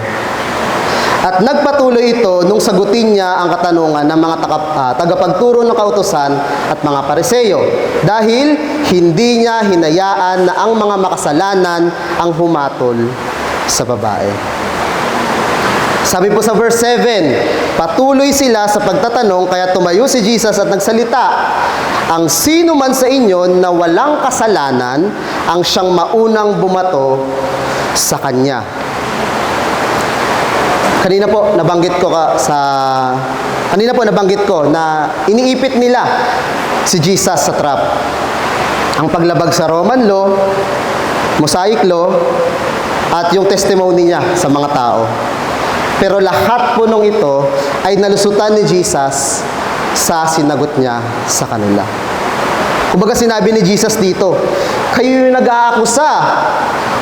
At nagpatuloy ito nung sagutin niya ang katanungan ng mga tagapagturo ng kautusan at mga Pariseyo. Dahil hindi niya hinayaan na ang mga makasalanan ang humatol sa babae. Sabi po sa verse 7, patuloy sila sa pagtatanong kaya tumayo si Jesus at nagsalita, "Ang sino man sa inyo na walang kasalanan ang siyang maunang bumato sa kanya." Kanina po nabanggit ko na iniipit nila si Jesus sa trap. Ang paglabag sa Roman law, Mosaic law, at yung testimony niya sa mga tao. Pero lahat po nung ito ay nalusutan ni Jesus sa sinagot niya sa kanila. Kumbaga sinabi ni Jesus dito, "Kayo yung nag-aakusa,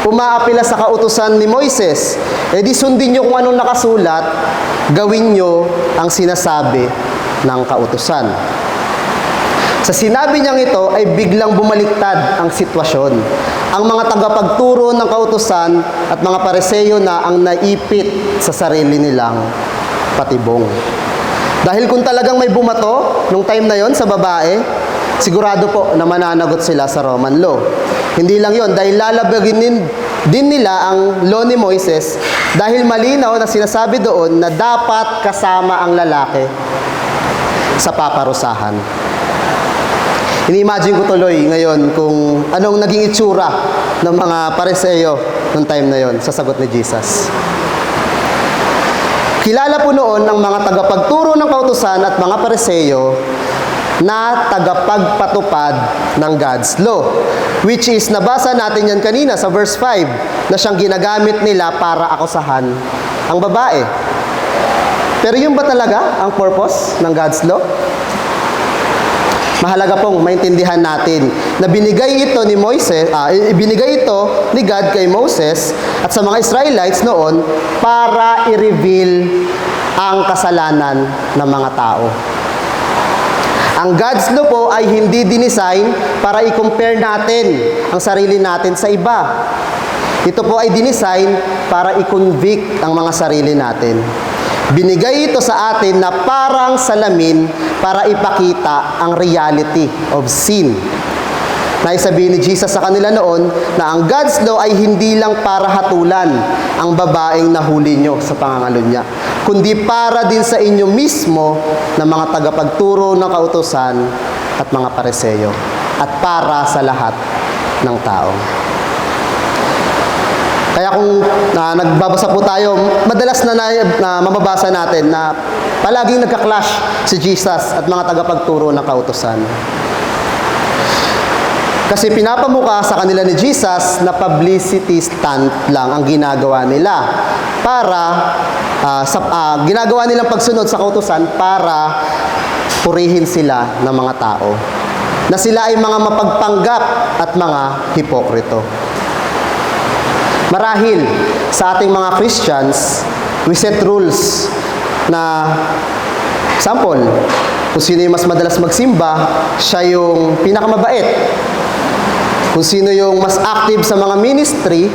umaapila sa kautusan ni Moises, di sundin nyo kung anong nakasulat, gawin nyo ang sinasabi ng kautusan." Sa sinabi niyang ito ay biglang bumaliktad ang sitwasyon. Ang mga tagapagturo ng kautusan at mga Pariseyo na ang naipit sa sarili nilang patibong. Dahil kung talagang may bumato nung time na yon sa babae, sigurado po na mananagot sila sa Roman law. Hindi lang yon, dahil lalabagin din nila ang law ni Moises dahil malinaw na sinasabi doon na dapat kasama ang lalaki sa paparusahan. Ini-imagine ko tuloy ngayon kung anong naging itsura ng mga Pariseyo noong time na yon sa sagot ni Jesus. Kilala po noon ang mga tagapagturo ng kautusan at mga Pariseyo na tagapagpatupad ng God's law, which is nabasa natin yan kanina sa verse 5 na siyang ginagamit nila para akusahan ang babae. Pero yun ba talaga ang purpose ng God's law? Mahalaga pong maintindihan natin na binigay ito ni God kay Moses at sa mga Israelites noon para i-reveal ang kasalanan ng mga tao. Ang God's law po ay hindi dinesign para i-compare natin ang sarili natin sa iba. Ito po ay dinesign para i-convict ang mga sarili natin. Binigay ito sa atin na parang salamin para ipakita ang reality of sin. Nais sabihin ni Jesus sa kanila noon na ang God's law ay hindi lang para hatulan ang babaeng nahuli nyo sa pangangalo niya, kundi para din sa inyo mismo na mga tagapagturo ng kautusan at mga Pariseo, at para sa lahat ng tao. Kaya kung nagbabasa po tayo, madalas na mababasa natin na palaging nagka-clash si Jesus at mga tagapagturo ng kautusan. Kasi pinapamukha sa kanila ni Jesus na publicity stunt lang ang ginagawa nila para ginagawa nilang pagsunod sa kautusan para purihin sila ng mga tao. Na sila ay mga mapagpanggap at mga hipokrito. Marahil sa ating mga Christians, we set rules na, example, kung sino yung mas madalas magsimba, siya yung pinakamabait. Kung sino yung mas active sa mga ministry,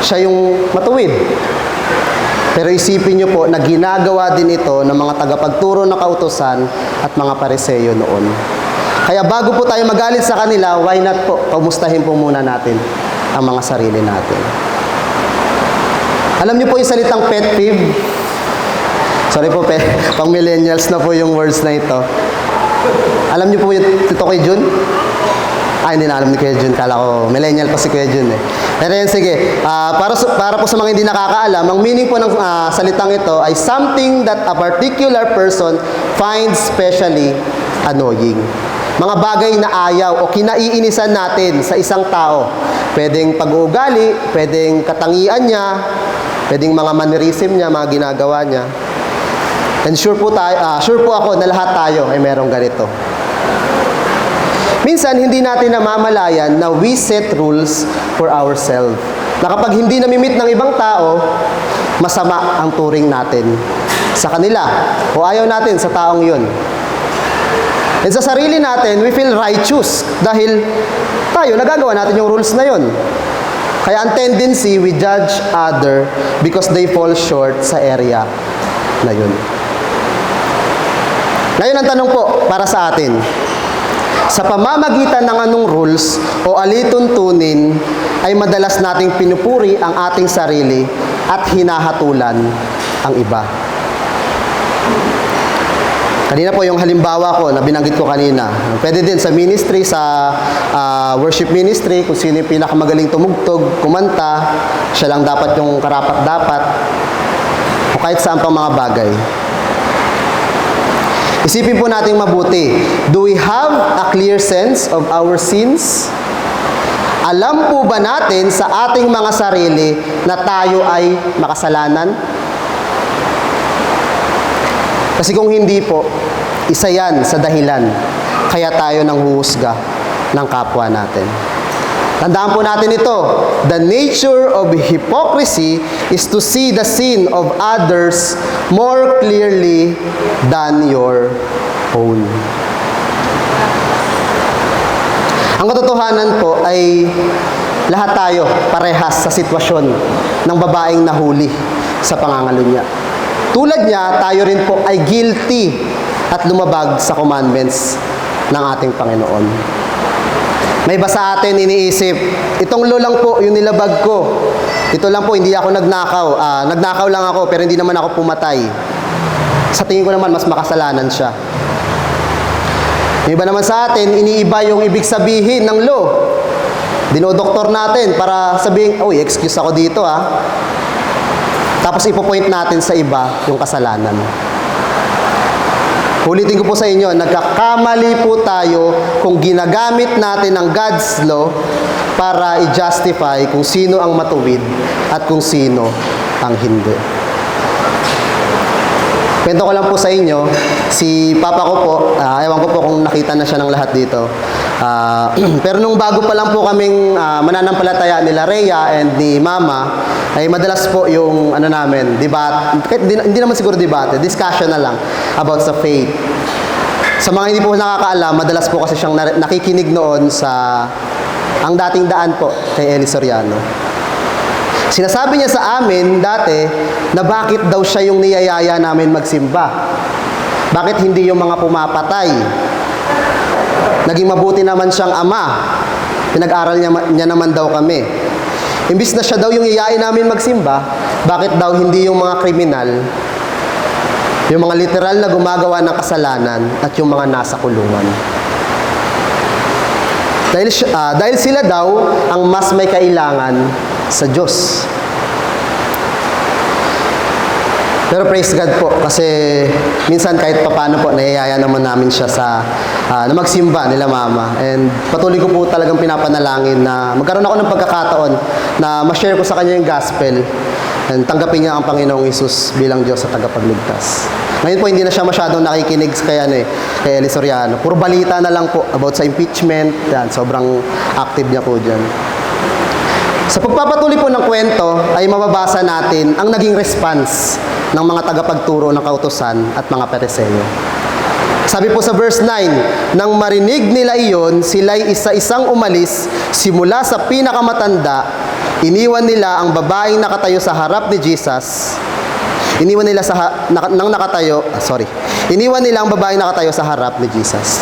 siya yung matuwid. Pero isipin nyo po na ginagawa din ito ng mga tagapagturo ng kautusan at mga Pariseo noon. Kaya bago po tayo magalit sa kanila, why not po, kamustahin po muna natin ang mga sarili natin. Alam niyo po yung salitang pet peeve? Sorry po, pang millennials na po yung words na ito. Alam niyo po ito kay Jun? Hindi na alam ni Kuya Jun. Kala ko, millennial pa si Kuya Jun eh. Pero yan, sige. Para po sa mga hindi nakakaalam, ang meaning po ng salitang ito ay something that a particular person finds specially annoying. Mga bagay na ayaw o kinaiinisan natin sa isang tao. Pwedeng pag-uugali, pwedeng katangian niya, pwedeng mga mannerism niya, mga ginagawa niya. And sure po ako na lahat tayo ay merong ganito. Minsan, hindi natin namamalayan na we set rules for ourselves. Na kapag hindi namimit ng ibang tao, masama ang turing natin sa kanila o ayaw natin sa taong yun. And sa sarili natin, we feel righteous dahil tayo, nagagawa natin yung rules na yun. Kaya ang tendency, we judge other because they fall short sa area na yun. Ngayon ang tanong po para sa atin, sa pamamagitan ng anong rules o alituntunin ay madalas nating pinupuri ang ating sarili at hinahatulan ang iba. Kanina po yung halimbawa ko na binanggit ko kanina. Pwede din sa ministry, sa worship ministry, kung sino yung pinakamagaling tumugtog, kumanta, siya lang dapat yung karapat-dapat, o kahit saan pang mga bagay. Isipin po natin mabuti, do we have a clear sense of our sins? Alam po ba natin sa ating mga sarili na tayo ay makasalanan? Kasi kung hindi po, isa yan sa dahilan kaya tayo nang huhusga ng kapwa natin. Tandaan po natin ito, the nature of hypocrisy is to see the sin of others more clearly than your own. Ang katotohanan po ay lahat tayo parehas sa sitwasyon ng babaeng nahuli sa pangangalo niya. Tulad niya, tayo rin po ay guilty at lumabag sa commandments ng ating Panginoon. May iba sa atin iniisip, itong lo lang po yung nilabag ko. Ito lang po, hindi ako nagnakaw. Nagnakaw lang ako, pero hindi naman ako pumatay. Sa tingin ko naman, mas makasalanan siya. Yung iba naman sa atin, iniiba yung ibig sabihin ng law. Dinodoktor natin para sabihin, excuse ako dito Tapos ipopoint natin sa iba yung kasalanan. Ulitin ko po sa inyo, nagkakamali po tayo kung ginagamit natin ang God's law para i-justify kung sino ang matuwid at kung sino ang hindi. Kwento ko lang po sa inyo, si Papa ko po, ewan ko po kung nakita na siya ng lahat dito. Pero nung bago pa lang po kaming mananampalataya nila Rhea and ni Mama, ay madalas po yung namin, hindi naman siguro debate, discussion na lang about sa faith. Sa mga hindi po nakakaalam, madalas po kasi siyang nakikinig noon sa ang dating daan po kay Eli Soriano. Sinasabi niya sa amin dati na bakit daw siya yung niyayaya namin magsimba. Bakit hindi yung mga pumapatay? Naging mabuti naman siyang ama. Pinag-aral niya naman daw kami. Imbis na siya daw yung iyain namin magsimba, bakit daw hindi yung mga kriminal, yung mga literal na gumagawa ng kasalanan at yung mga nasa kulungan? Dahil sila daw ang mas may kailangan sa Diyos. Pero praise God po, kasi minsan kahit papano po, nayayaya naman namin siya na magsimba nila mama. And patuloy ko po talagang pinapanalangin na magkaroon ako ng pagkakataon na ma-share ko sa kanya yung gospel and tanggapin niya ang Panginoong Hesus bilang Diyos at tagapagligtas. Ngayon po, hindi na siya masyadong nakikinig kay Eli Soriano. Puro balita na lang po about sa impeachment. Yan, sobrang active niya po dyan. Sa pagpapatuloy po ng kwento ay mababasa natin ang naging response ng mga tagapagturo ng kautusan at mga Pariseo. Sabi po sa verse 9, nang marinig nila iyon, sila'y isa-isang umalis, simula sa pinakamatanda, iniwan nila ang babaeng nakatayo sa harap ni Jesus. Iniwan nila ang babaeng nakatayo sa harap ni Jesus.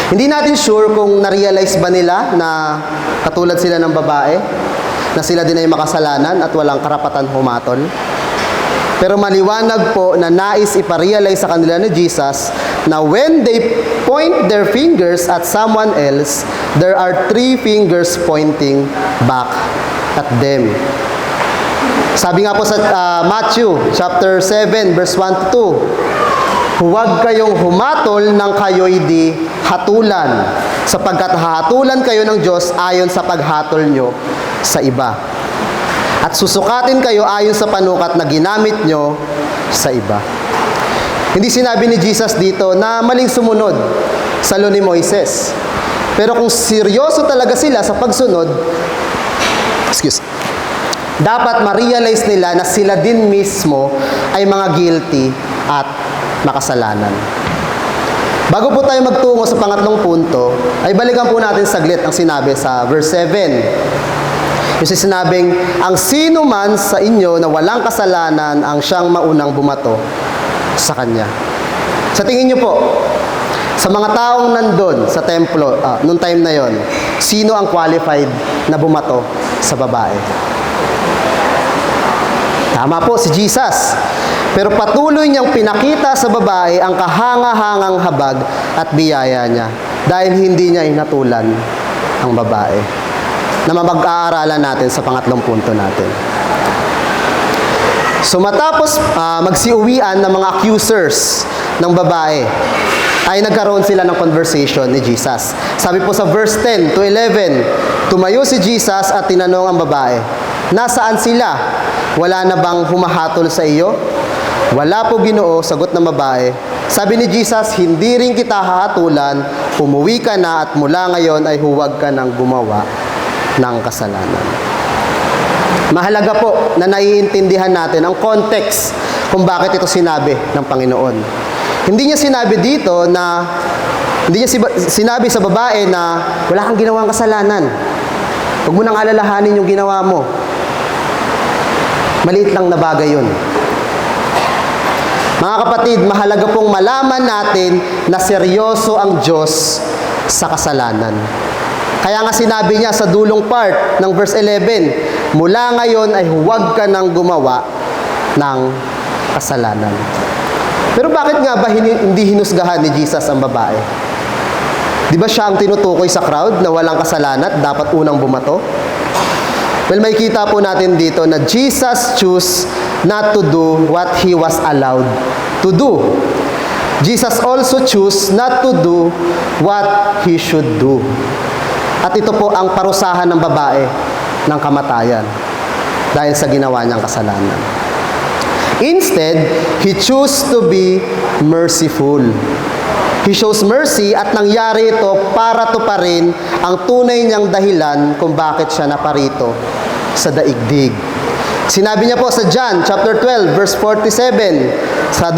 Hindi natin sure kung na-realize ba nila na katulad sila ng babae, na sila din ay makasalanan at walang karapatan humatol. Pero maliwanag po na nais iparealize sa kanila ni Jesus na when they point their fingers at someone else, there are 3 fingers pointing back at them. Sabi nga po sa Matthew chapter 7 verse 1 to 2, huwag kayong humatol nang kayo'y di hatulan, sapagkat hahatulan kayo ng Diyos ayon sa paghatol nyo sa iba. At susukatin kayo ayon sa panukat na ginamit nyo sa iba. Hindi sinabi ni Jesus dito na maling sumunod sa law ni Moises. Pero kung seryoso talaga sila sa pagsunod, dapat ma-realize nila na sila din mismo ay mga guilty at makasalanan. Bago po tayo magtungo sa pangatlong punto, ay balikan po natin saglit ang sinabi sa verse 7. Yung sinabing, ang sino man sa inyo na walang kasalanan ang siyang maunang bumato sa kanya. Sa tingin niyo po, sa mga taong nandun sa templo, nung time na yon, sino ang qualified na bumato sa babae? Tama po, si Jesus. Pero patuloy niyang pinakita sa babae ang kahanga-hangang habag at biyaya niya dahil hindi niya inatulan ang babae. Na mag-aaralan natin sa pangatlong punto natin. So matapos magsiuwian ng mga accusers ng babae, ay nagkaroon sila ng conversation ni Jesus. Sabi po sa verse 10 to 11, tumayo si Jesus at tinanong ang babae, nasaan sila? Wala na bang humahatol sa iyo? Wala po, Ginoo, sagot ng babae. Sabi ni Jesus, hindi rin kita hahatulan, umuwi ka na at mula ngayon ay huwag ka nang gumawa ng kasalanan. Mahalaga po na naiintindihan natin ang context kung bakit ito sinabi ng Panginoon. Hindi niya sinabi dito na, hindi niya sinabi sa babae na wala kang ginawang kasalanan. Huwag mo nang alalahanin yung ginawa mo. Maliit lang na bagay yun. Mga kapatid, mahalaga pong malaman natin na seryoso ang Diyos sa kasalanan. Kaya nga sinabi niya sa dulong part ng verse 11, mula ngayon ay huwag ka nang gumawa ng kasalanan. Pero bakit nga ba hindi hinusgahan ni Jesus ang babae? Di ba siya ang tinutukoy sa crowd na walang kasalanan at dapat unang bumato? Well, may kita po natin dito na Jesus chose not to do what he was allowed to do. Jesus also chose not to do what he should do. At ito po ang parusahan ng babae ng kamatayan dahil sa ginawa niyang kasalanan. Instead, he chose to be merciful. He shows mercy at nangyari ito para tuparin ang tunay niyang dahilan kung bakit siya naparito sa daigdig. Sinabi niya po sa John chapter 12 verse 47 sa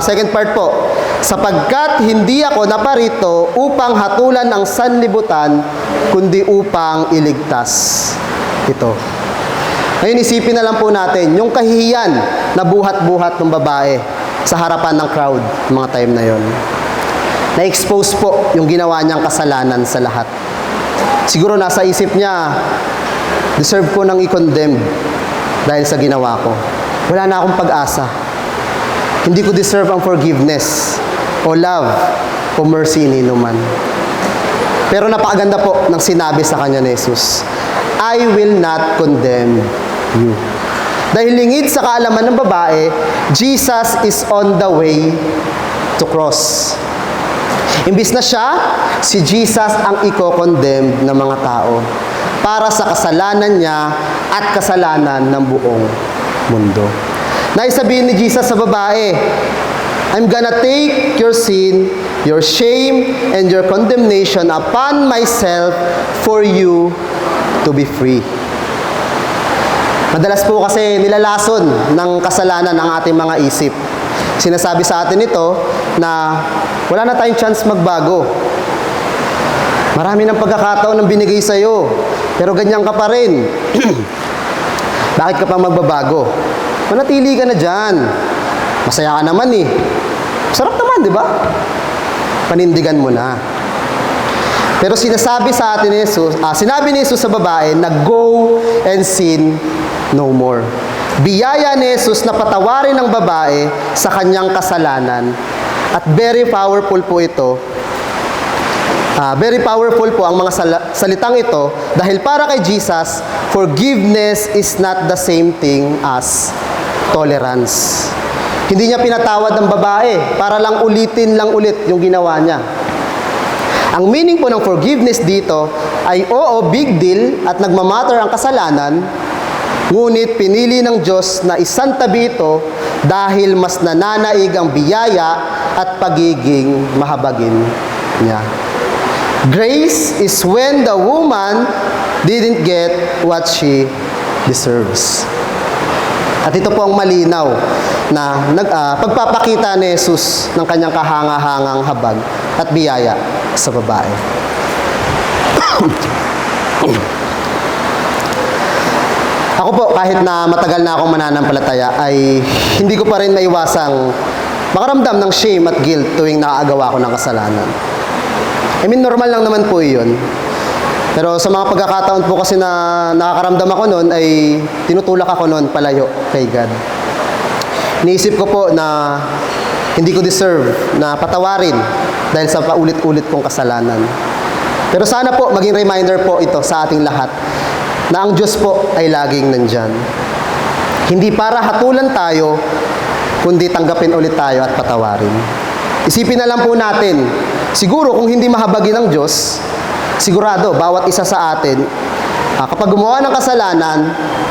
second part po, sapagkat hindi ako naparito upang hatulan ang sanlibutan kundi upang iligtas ito. Ngayon isipin na lang po natin yung kahihiyan na buhat-buhat ng babae sa harapan ng crowd mga time na yon. Na-expose po yung ginawa niyang kasalanan sa lahat. Siguro nasa isip niya, deserve ko nang i-condemn dahil sa ginawa ko. Wala na akong pag-asa. Hindi ko deserve ang forgiveness o love o mercy ni inuman. Pero napakaganda po ng sinabi sa kanya ni Jesus, I will not condemn you. Dahil lingid sa kaalaman ng babae, Jesus is on the way to cross. Imbis na siya, si Jesus ang iko-condemn ng mga tao para sa kasalanan niya at kasalanan ng buong mundo. Naisabihin ni Jesus sa babae, I'm gonna take your sin, your shame, and your condemnation upon myself for you to be free. Madalas po kasi nilalason ng kasalanan ang ating mga isip. Sinasabi sa atin ito na wala na tayong chance magbago. Marami ng pagkakataon ng binigay sa'yo, pero ganyan ka pa rin. Bakit ka pa magbabago? Manatili ka na dyan. Masaya ka naman eh. Sarap naman, di ba? Panindigan mo na. Pero sinasabi sa atin ni Jesus, sinabi ni Jesus sa babae na go and sin no more. Biyaya ni Jesus na patawarin ng babae sa kanyang kasalanan. At very powerful po ito. Very powerful po ang mga salitang ito dahil para kay Jesus, forgiveness is not the same thing as tolerance. Hindi niya pinatawad ng babae para lang ulitin lang ulit yung ginawa niya. Ang meaning po ng forgiveness dito ay oo, big deal at nagmamatter ang kasalanan, ngunit pinili ng Diyos na isantabi ito dahil mas nananaig ang biyaya at pagiging mahabagin niya. Grace is when the woman didn't get what she deserves. At ito po ang malinaw na pagpapakita ni Jesus ng kanyang kahanga-hangang habag at biyaya sa babae. Ako po, kahit na matagal na akong mananampalataya, ay hindi ko pa rin maiwasang makaramdam ng shame at guilt tuwing nakagawa ko ng kasalanan. I mean, normal lang naman po yun. Pero sa mga pagkakataon po kasi na nakakaramdam ako noon, ay tinutulak ako noon palayo kay God. Iniisip ko po na hindi ko deserve na patawarin dahil sa paulit-ulit kong kasalanan. Pero sana po, maging reminder po ito sa ating lahat na ang Diyos po ay laging nandyan. Hindi para hatulan tayo, kundi tanggapin ulit tayo at patawarin. Isipin na lang po natin, siguro kung hindi mahabagin ng Diyos, sigurado, bawat isa sa atin, kapag gumawa ng kasalanan,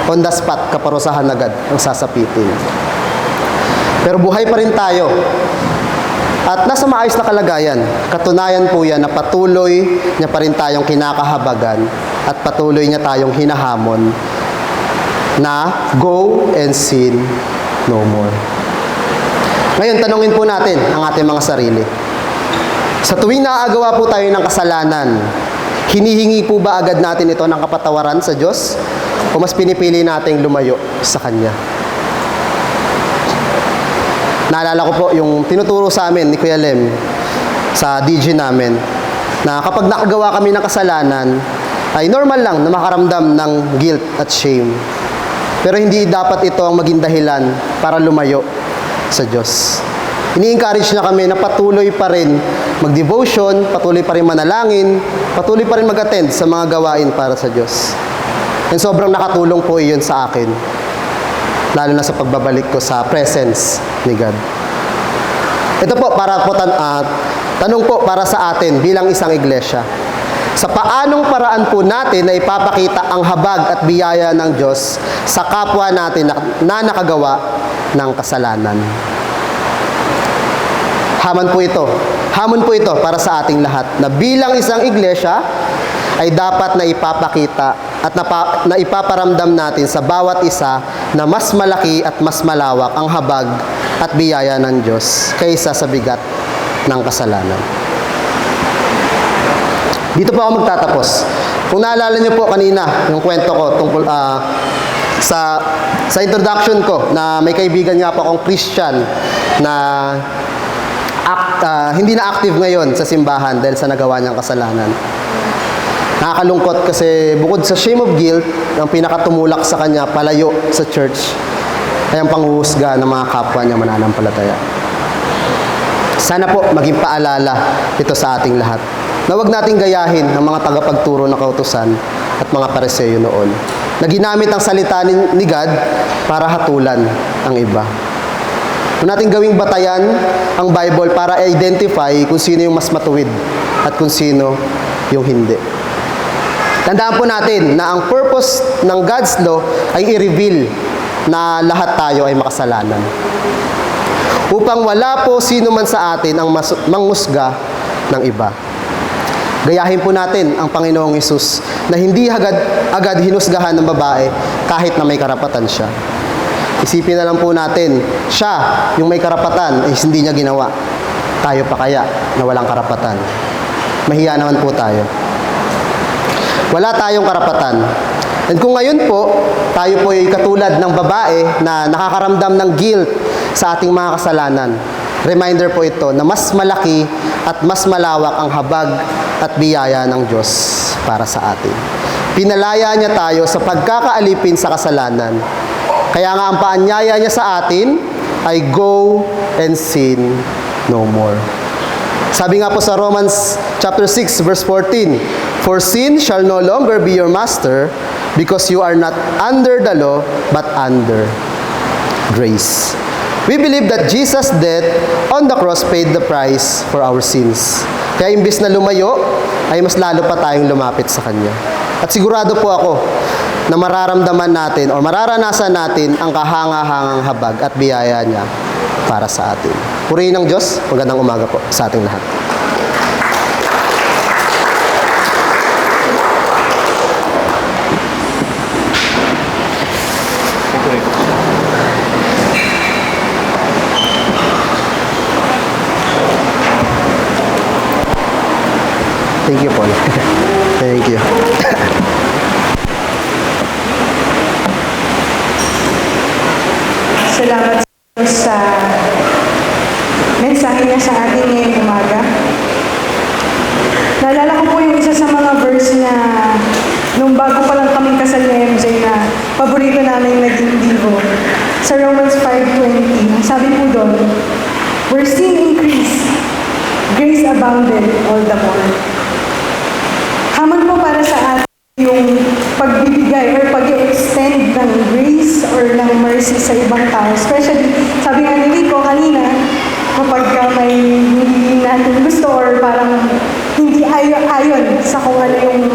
on the spot, kaparusahan agad ang sasapitin. Pero buhay pa rin tayo. At nasa maayos na kalagayan. Katunayan po yan na patuloy niya pa rin tayong kinakahabagan at patuloy niya tayong hinahamon na go and sin no more. Ngayon, tanungin po natin ang ating mga sarili. Sa tuwing naaagawa po tayo ng kasalanan, hinihingi po ba agad natin ito ng kapatawaran sa Diyos? O mas pinipili nating lumayo sa Kanya? Naalala ko po yung tinuturo sa amin ni Kuya Lem sa DJ namin na kapag nakagawa kami ng kasalanan, ay normal lang na makaramdam ng guilt at shame. Pero hindi dapat ito ang maging dahilan para lumayo sa Diyos. Ini-encourage na kami na patuloy pa rin mag-devotion, patuloy pa rin manalangin, patuloy pa rin mag-attend sa mga gawain para sa Diyos. And sobrang nakatulong po iyon sa akin, lalo na sa pagbabalik ko sa presence ni God. Ito po, tanong po para sa atin bilang isang iglesia. Sa paanong paraan po natin na ipapakita ang habag at biyaya ng Diyos sa kapwa natin na nakagawa ng kasalanan? Hamon po ito para sa ating lahat na bilang isang iglesia ay dapat na ipapakita at na ipaparamdam natin sa bawat isa na mas malaki at mas malawak ang habag at biyaya ng Diyos kaysa sa bigat ng kasalanan. Dito po ako magtatapos. Kung naalala niyo po kanina yung kwento ko tungkol sa introduction ko na may kaibigan nga po akong Christian na hindi na active ngayon sa simbahan dahil sa nagawa niyang kasalanan. Nakakalungkot kasi bukod sa shame of guilt, ang pinakatumulak sa kanya, palayo sa church, ay ang panghuhusga ng mga kapwa niya mananampalataya. Sana po maging paalala ito sa ating lahat na huwag nating gayahin ang mga tagapagturo ng kautusan at mga Pariseo noon na ginamit ang salita ni God para hatulan ang iba. Huwag nating gawing batayan ang Bible para identify kung sino yung mas matuwid at kung sino yung hindi. Tandaan po natin na ang purpose ng God's law ay i-reveal na lahat tayo ay makasalanan. Upang wala po sino man sa atin ang manghusga ng iba. Gayahin po natin ang Panginoong Hesus na hindi agad hinusgahan ng babae kahit na may karapatan siya. Isipin na lang po natin, siya, yung may karapatan, ay hindi niya ginawa. Tayo pa kaya na walang karapatan? Mahiya naman po tayo. Wala tayong karapatan. And kung ngayon po, tayo po ay katulad ng babae na nakakaramdam ng guilt sa ating mga kasalanan. Reminder po ito na mas malaki at mas malawak ang habag at biyaya ng Diyos para sa atin. Pinalaya niya tayo sa pagkakaalipin sa kasalanan. Kaya nga ang paanyaya niya sa atin ay go and sin no more. Sabi nga po sa Romans chapter 6 verse 14, "For sin shall no longer be your master, because you are not under the law, but under grace." We believe that Jesus' death on the cross paid the price for our sins. Kaya imbis na lumayo, ay mas lalo pa tayong lumapit sa Kanya. At sigurado po ako na mararamdaman natin o mararanasan natin ang kahanga-hangang habag at biyaya niya para sa atin. Purihin ng Diyos, magandang umaga po sa ating lahat. Thank you, Paul. Thank you. Salamat sa mensahe niya sa atin ngayong umaga. Naalala ko po yung isa sa mga verse na nung bago pa lang kaming kasal ni MJ na paborito namin naging divo. Sa Romans 5:20, ang sabi po doon, "Where sin increased, grace abounded all the more." Hamon po para sa atin yung pagbibigay or pag-extend ng grace or ng mercy sa ibang tao. Especially, sabi nga ni Rico kanina, kapag may hindi natin gusto or parang hindi ayon sa kung ano yung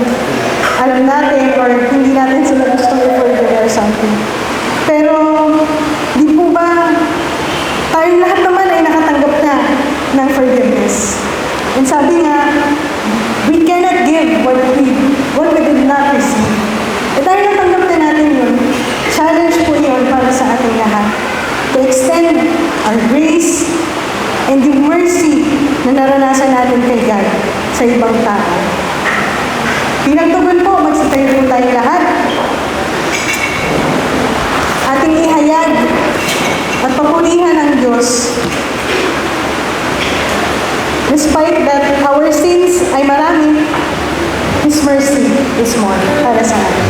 alam natin or hindi natin sila gusto i-forgive or something. Pero, di po ba tayong lahat naman ay nakatanggap na ng forgiveness? And sabi nga, we cannot give what we did not receive. E tayo natanggap na natin yun. Challenge po yun para sa ating lahat. To extend our grace and the mercy na naranasan natin kay God sa ibang tao. Pinagtugon po, magsitayo po tayo lahat. Ating ihayag at papurihan ng Diyos. Despite that our sins ay marami, His mercy is more para sa atin.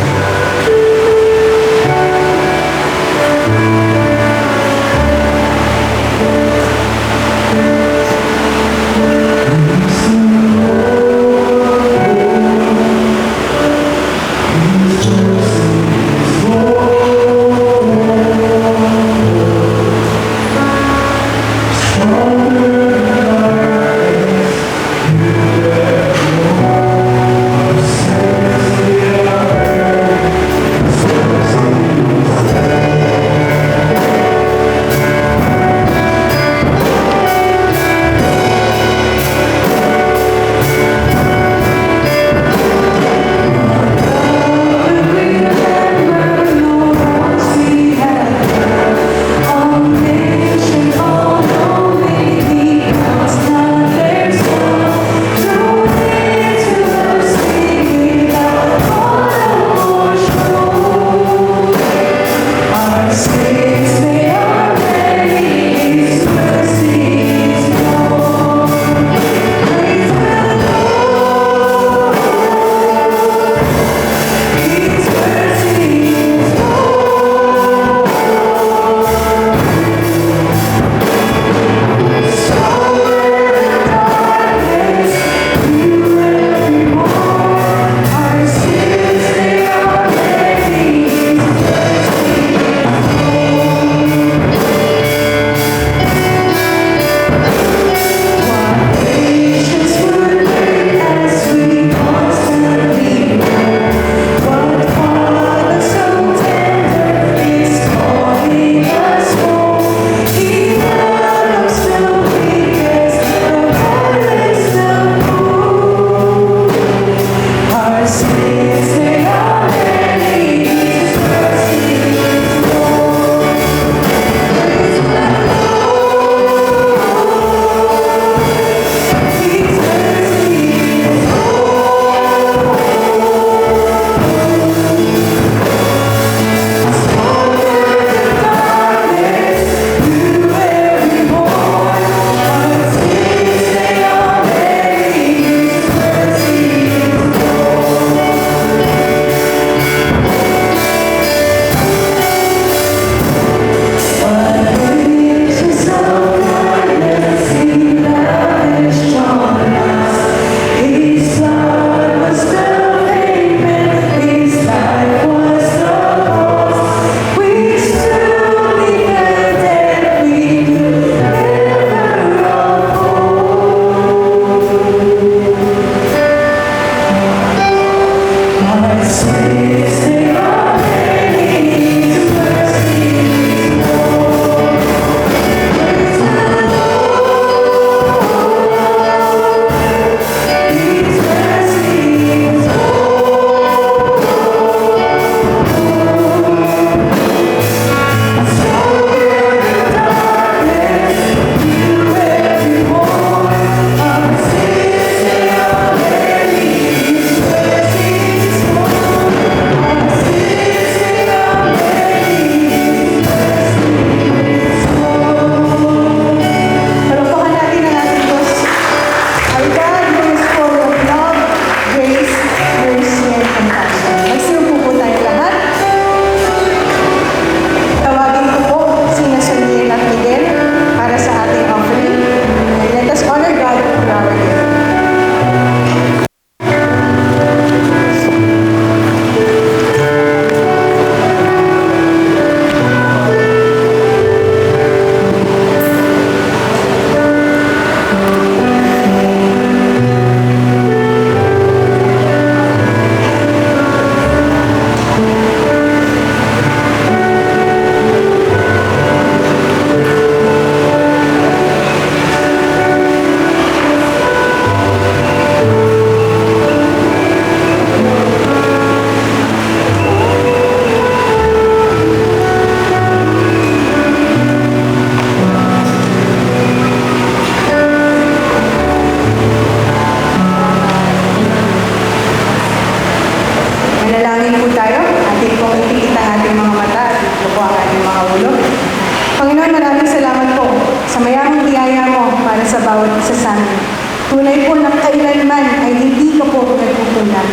Tunay po na kailanman ay hindi ka po nagkukulang.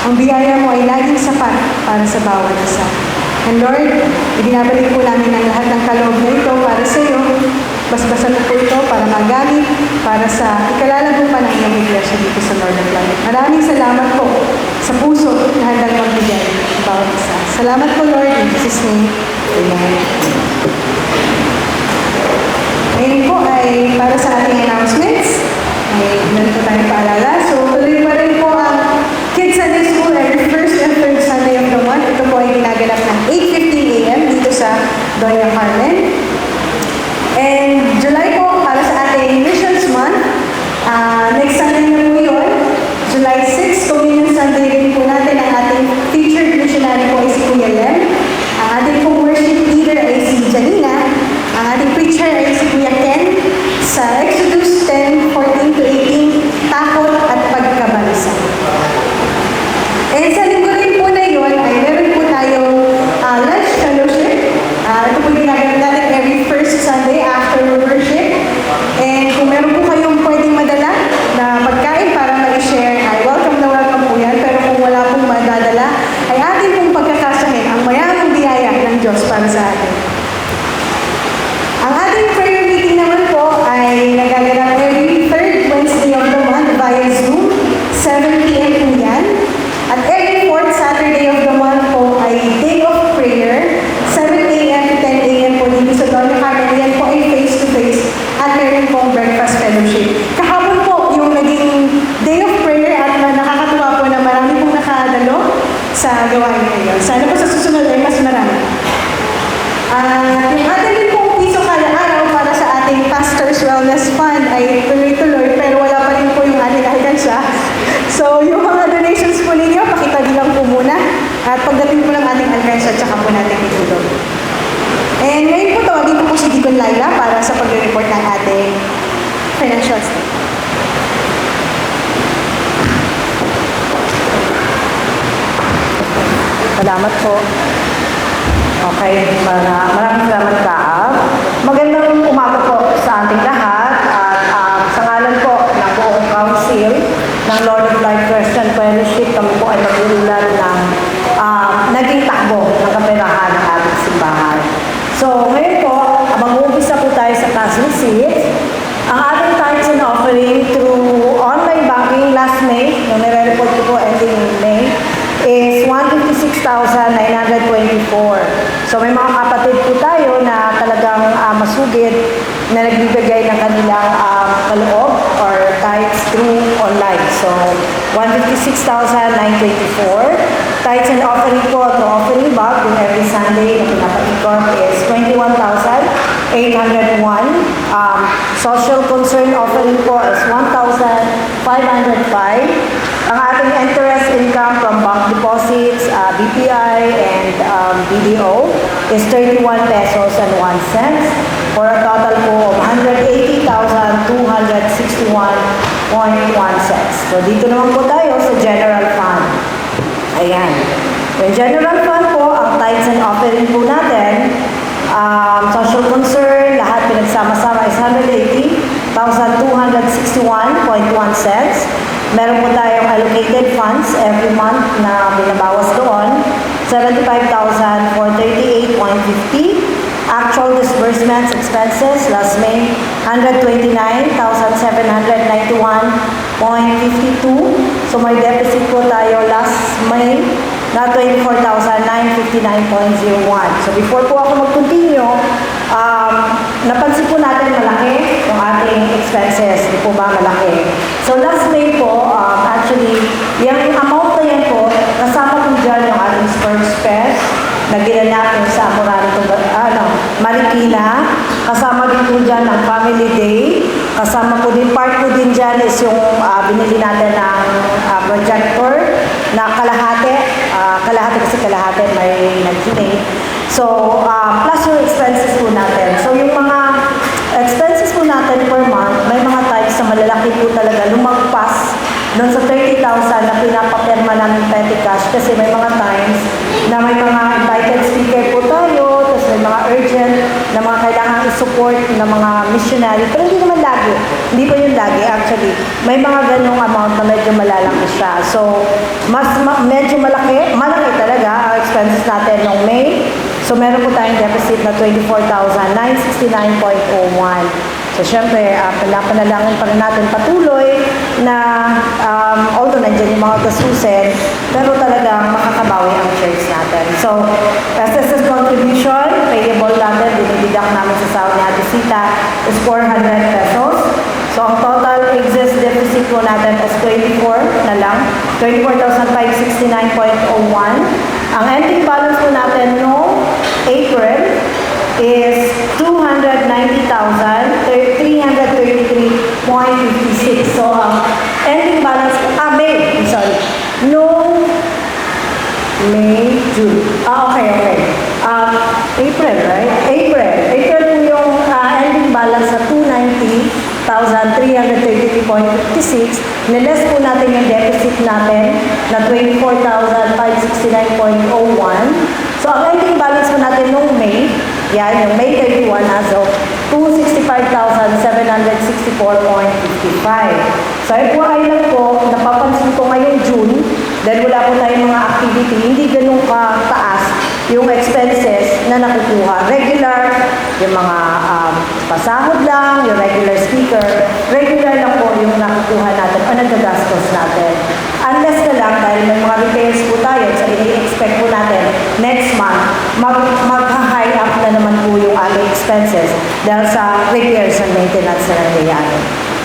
Ang biyaya mo ay laging sapat para sa bawat isa. And Lord, ibinabalik po namin ang lahat ng kaloob na ito para sa iyo. Basbasan mo po ito para magamit, para sa ikalalago pa ng iyong iglesia dito sa Lord of Life. Maraming salamat po sa puso na handang magbigay sa bawat isa. Salamat po, Lord. In Jesus' name, Amen. Ngayon po ay para sa ating announcements. Ay, meron po tayong paalala. So, tuloy pa rin po ang Kids Sunday School every first and third Sunday of the month. Ito po ay ginaganap ng 8:15 a.m. dito sa Doña Carmen. And July po, para sa ating Missions Month, next Sunday na po yun, July 6, Communion Sunday din po natin ang ating featured missionary po ay si Kuya Lem. Ang ating pong worship leader ay si Janina. Ang ating preacher ay si Kuya Ken sa Exodus 10:14-18, takot at pagkabalisa. And sa linggo rin po na yun, ay meron po tayong lunch fellowship. Ito po ginagawa natin every first Sunday after worship. And kung meron po kayong pwedeng madala na pagkain para ma-share, ay welcome na welcome po yan. Pero kung wala pong madadala, ay atin pong pagkakasahin ang mayamang biyaya ng Diyos para sa atin. Ang ating prayer meeting naman po ay nagaganap every third Wednesday of the month via Zoom, 7 p.m. po yan. At every fourth Saturday of the month po ay Day of Prayer, 7 a.m. to 10 a.m. po dito sa Doña Carmen. Yan po ay face-to-face at meron pong breakfast fellowship. Kahapon po yung naging Day of Prayer at nakakatuwa po na marami pong nakadalo sa gawain ngayon. Sana po sa susunod ay mas marami. Yung ating din pong piso kada araw para sa ating Pastor's Wellness Fund ay tuloy-tuloy pero wala pa rin po yung ating alkansya. So yung mga donations po ninyo, pakitabi lang po muna at pagdating po ng ating alkansya, tsaka po natin itulog. And ngayon po tawagin ko po si Deacon Laila para sa pag-report ng ating financial statement. Salamat po. Okay, maraming salamat Kaab. Magandang umaga po sa ating lahat at sa ngalan po ng buong council ng Lord of Life Christian Fellowship, kami po ay mag-uulat ng naging takbo ng kaperahan ng ating simbahan. So ngayon po, mag-uumpisa po tayo sa cash receipts. Ang ating tithes and offering through online banking last May, yung nire-report ko po ending in May, is 156,924. So may mga kapatid po tayo na talagang masugid na nagbibigay ng kanilang kaloob or tithes through online. So 156,924. Tithes and offering po to offering bag yung every Sunday na pinapaikot is 21,801. Social concern offering po is 1,505. Ang ating interest income from bank deposits, BPI and BDO is 31 pesos and 1 cent for a total po of 180,261.1 cents. So dito naman po tayo sa general fund. Ayan. Yung general fund po, ang tithes and offering po natin, social concern, lahat pinagsama-sama is 180,261.1 cents. Meron po tayong allocated funds every month na binabawas doon, 75,438.50. Actual disbursements expenses last May, 129,791.52. So may deficit po tayo last May na 24,959.01. So before po ako mag-continue, napansin po natin malaki yung ating expenses. Di po ba malaki? So last May po, actually, yung amount na yan po, kasama po dyan yung ating sports fest na ginanap yung sa Marikina. Kasama din po dyan ng Family Day. Kasama po din, part po din dyan is yung binili natin ng projector na kalahati. Kalahati kasi kalahati may nag-donate. So, plus yung expenses po natin. So, yung mga expenses po natin per month, may mga types na malalaki po talaga lumagpas doon sa 30,000 na pinapapirma namin petty cash kasi may mga times na may mga invited speaker po tayo, tapos may mga urgent na mga kailangan i-support ng mga missionary. Pero hindi naman yun lagi. Hindi po yun lagi actually. May mga ganong amount na medyo malalaki siya. So, medyo malaki talaga ang expenses natin noong May. So, meron po tayong deficit na 24,969.01. So, syempre, panapanalangin pa rin natin patuloy na although nandiyan yung mga gastusin, pero talagang makakabawi ang church natin. So, SSS contribution, payable natin, dinididak namin sa sahod ni Ate Sita, is 400 pesos. So, ang total excess deficit po natin is 24 na lang, 24,569.01. Ang ending balance po natin no April is 290,333.56. So, ang ending balance, June. Okay. April, right? April po yung ending balance sa 290,333.56. Niles po natin yung deficit natin na 24,569.01. So, ang ending balance po natin nung May, yan, yung May 31 as of 265,764.55. So, ay po ay lang po, napapansin ko ngayong June, dahil wala po tayong mga activity, hindi ganun kataas yung expenses na nakukuha. Regular, yung mga pasahod lang, yung regular speaker, regular lang po yung nakukuha natin o nagagastos natin. Unless na lang, dahil may mga repairs po tayo, so i-expect po natin next month, mag-high up na naman po yung ating expenses dahil sa repairs and maintenance na nangyayari.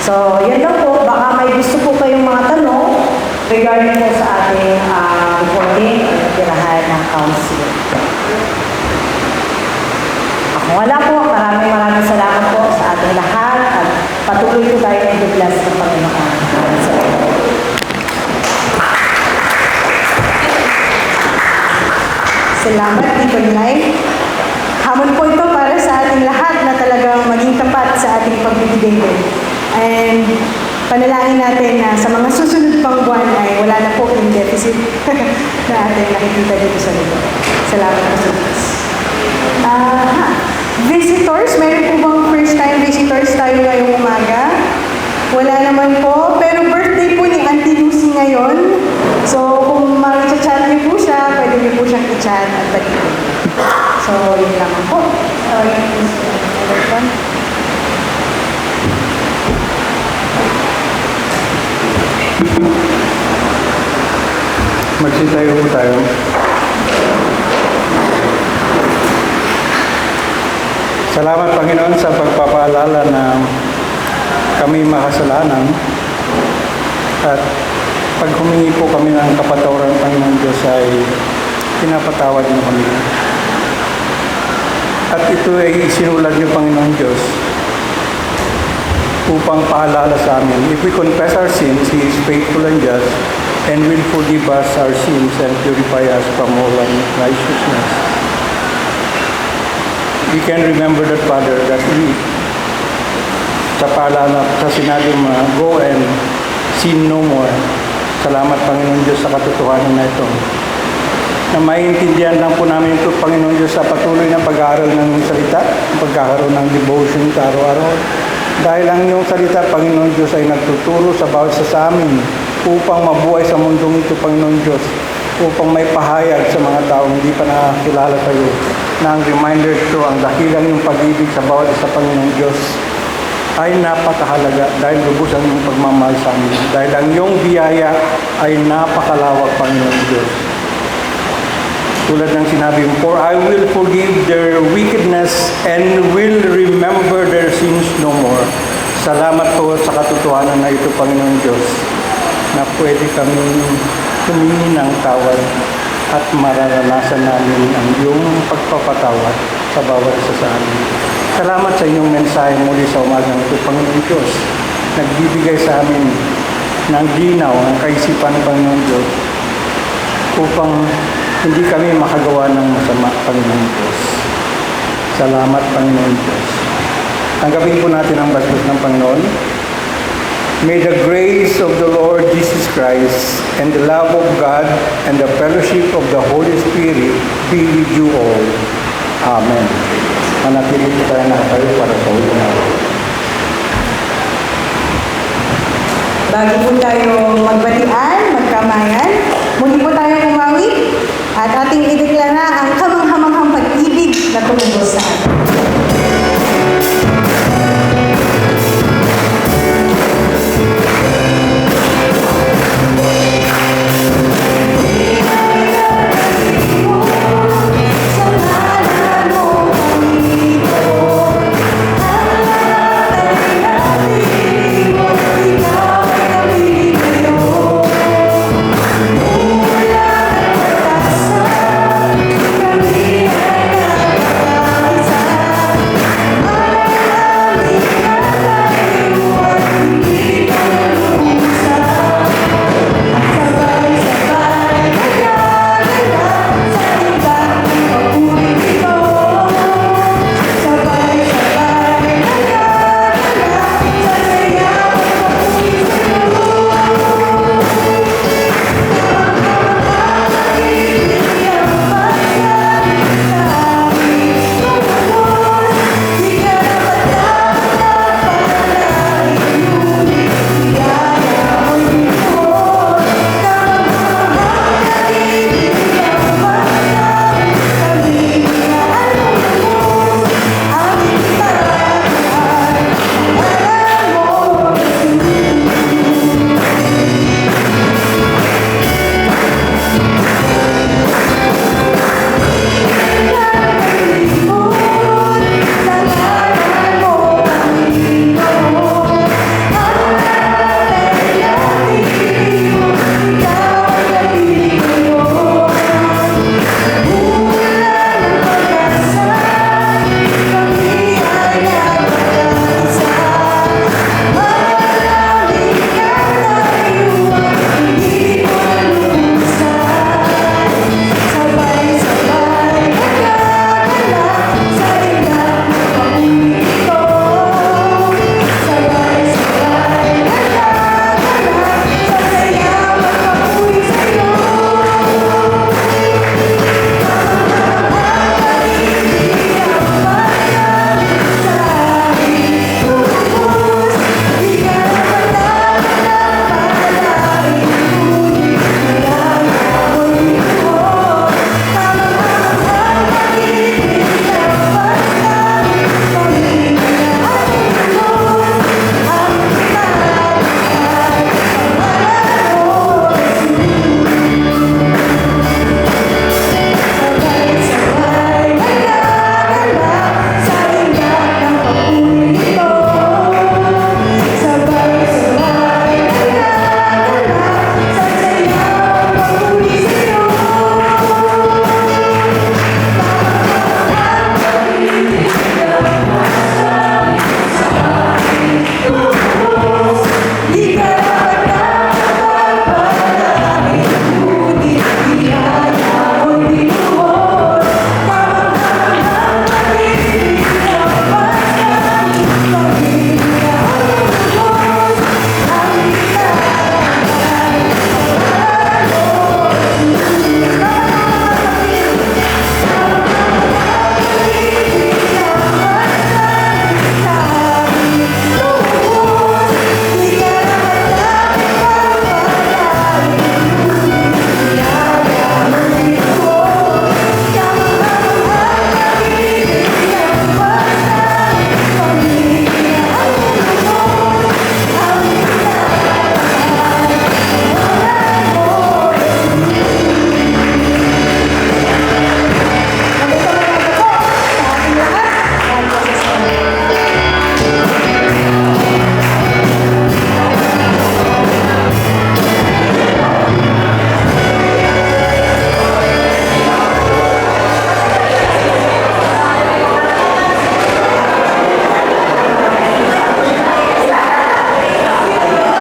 So, yan lang po. Baka may gusto po kayong mga tanong regarding po sa ating reporting at tirahan ng council. Ako wala po. Maraming salamat po sa ating lahat at patuloy po tayo ng bless ng Panginoon. Salamat, Tito Nay. Hamon po ito para sa ating lahat na talagang maging tapat sa ating pagbibigay din. And panalangin natin na sa mga susunod pang buwan ay wala na po yung deficit na ating nakikita dito sa lugar. Salamat po sa Diyos. Visitors, meron po bang first time visitors tayo ngayong umaga? Wala naman po, pero birthday po ni Auntie Lucy ngayon. So, kung mag-chat niyo po siya, pwede niyo po siyang i-chat at balikin. So, yun lang po. Magsitayo po tayo. Salamat Panginoon sa pagpapaalala na kami makasalanan at pag humingi po kami ng kapatawaran ng Panginoon Diyos ay pinapatawad niyo kami. At ito ay isinulat niyo Panginoon Diyos upang paalala sa amin. If we confess our sins, He is faithful and just and will forgive us our sins and purify us from all unrighteousness. We can remember that, Father, that we, sa paalala, sa sinabi mo, go and sin no more. Salamat, Panginoon Diyos, sa katotohanan na ito. Na maiintindihan lang po namin ito, Panginoon Diyos, sa patuloy na pag-aaral ng salita, pagkakaroon ng devotion sa araw-araw. Dahil ang iyong salita, Panginoon Diyos, ay nagtuturo sa bawat sa amin upang mabuhay sa mundong ito, Panginoon Diyos, upang may pahayag sa mga taong hindi pa nakakilala sa iyo. Na ang reminder ito, ang dakilang yung pag-ibig sa bawat isa, Panginoon Diyos, ay napakahalaga dahil lubusan yung pagmamahal sa amin. Dahil ang iyong biyaya ay napakalawak, Panginoon Diyos. Tulad ng sinabi mo, for I will forgive their wickedness and will remember their sins no more. Salamat po sa katotohanan na ito, Panginoon Diyos, na pwede kami humingi ng tawad at mararanasan namin ang iyong pagpapatawad sa bawat isa sa amin. Salamat sa inyong mensahe muli sa umagang ito, Panginoon Diyos. Nagbibigay sa amin ng linaw, ng kaisipan, Panginoon Diyos, upang hindi kami makagawa ng masama, Panginoon Diyos. Salamat, Panginoon Diyos. Tanggapin po natin ang bastos ng Panginoon. May the grace of the Lord Jesus Christ and the love of God and the fellowship of the Holy Spirit be with you all. Amen. Manatili po tayo nakatayo para sa ulo natin. Bago po tayo magbatian, magkamayan, muli po tayo umawit at ating ideklara ang kamanghamanghang pag-ibig na tumubos sa atin.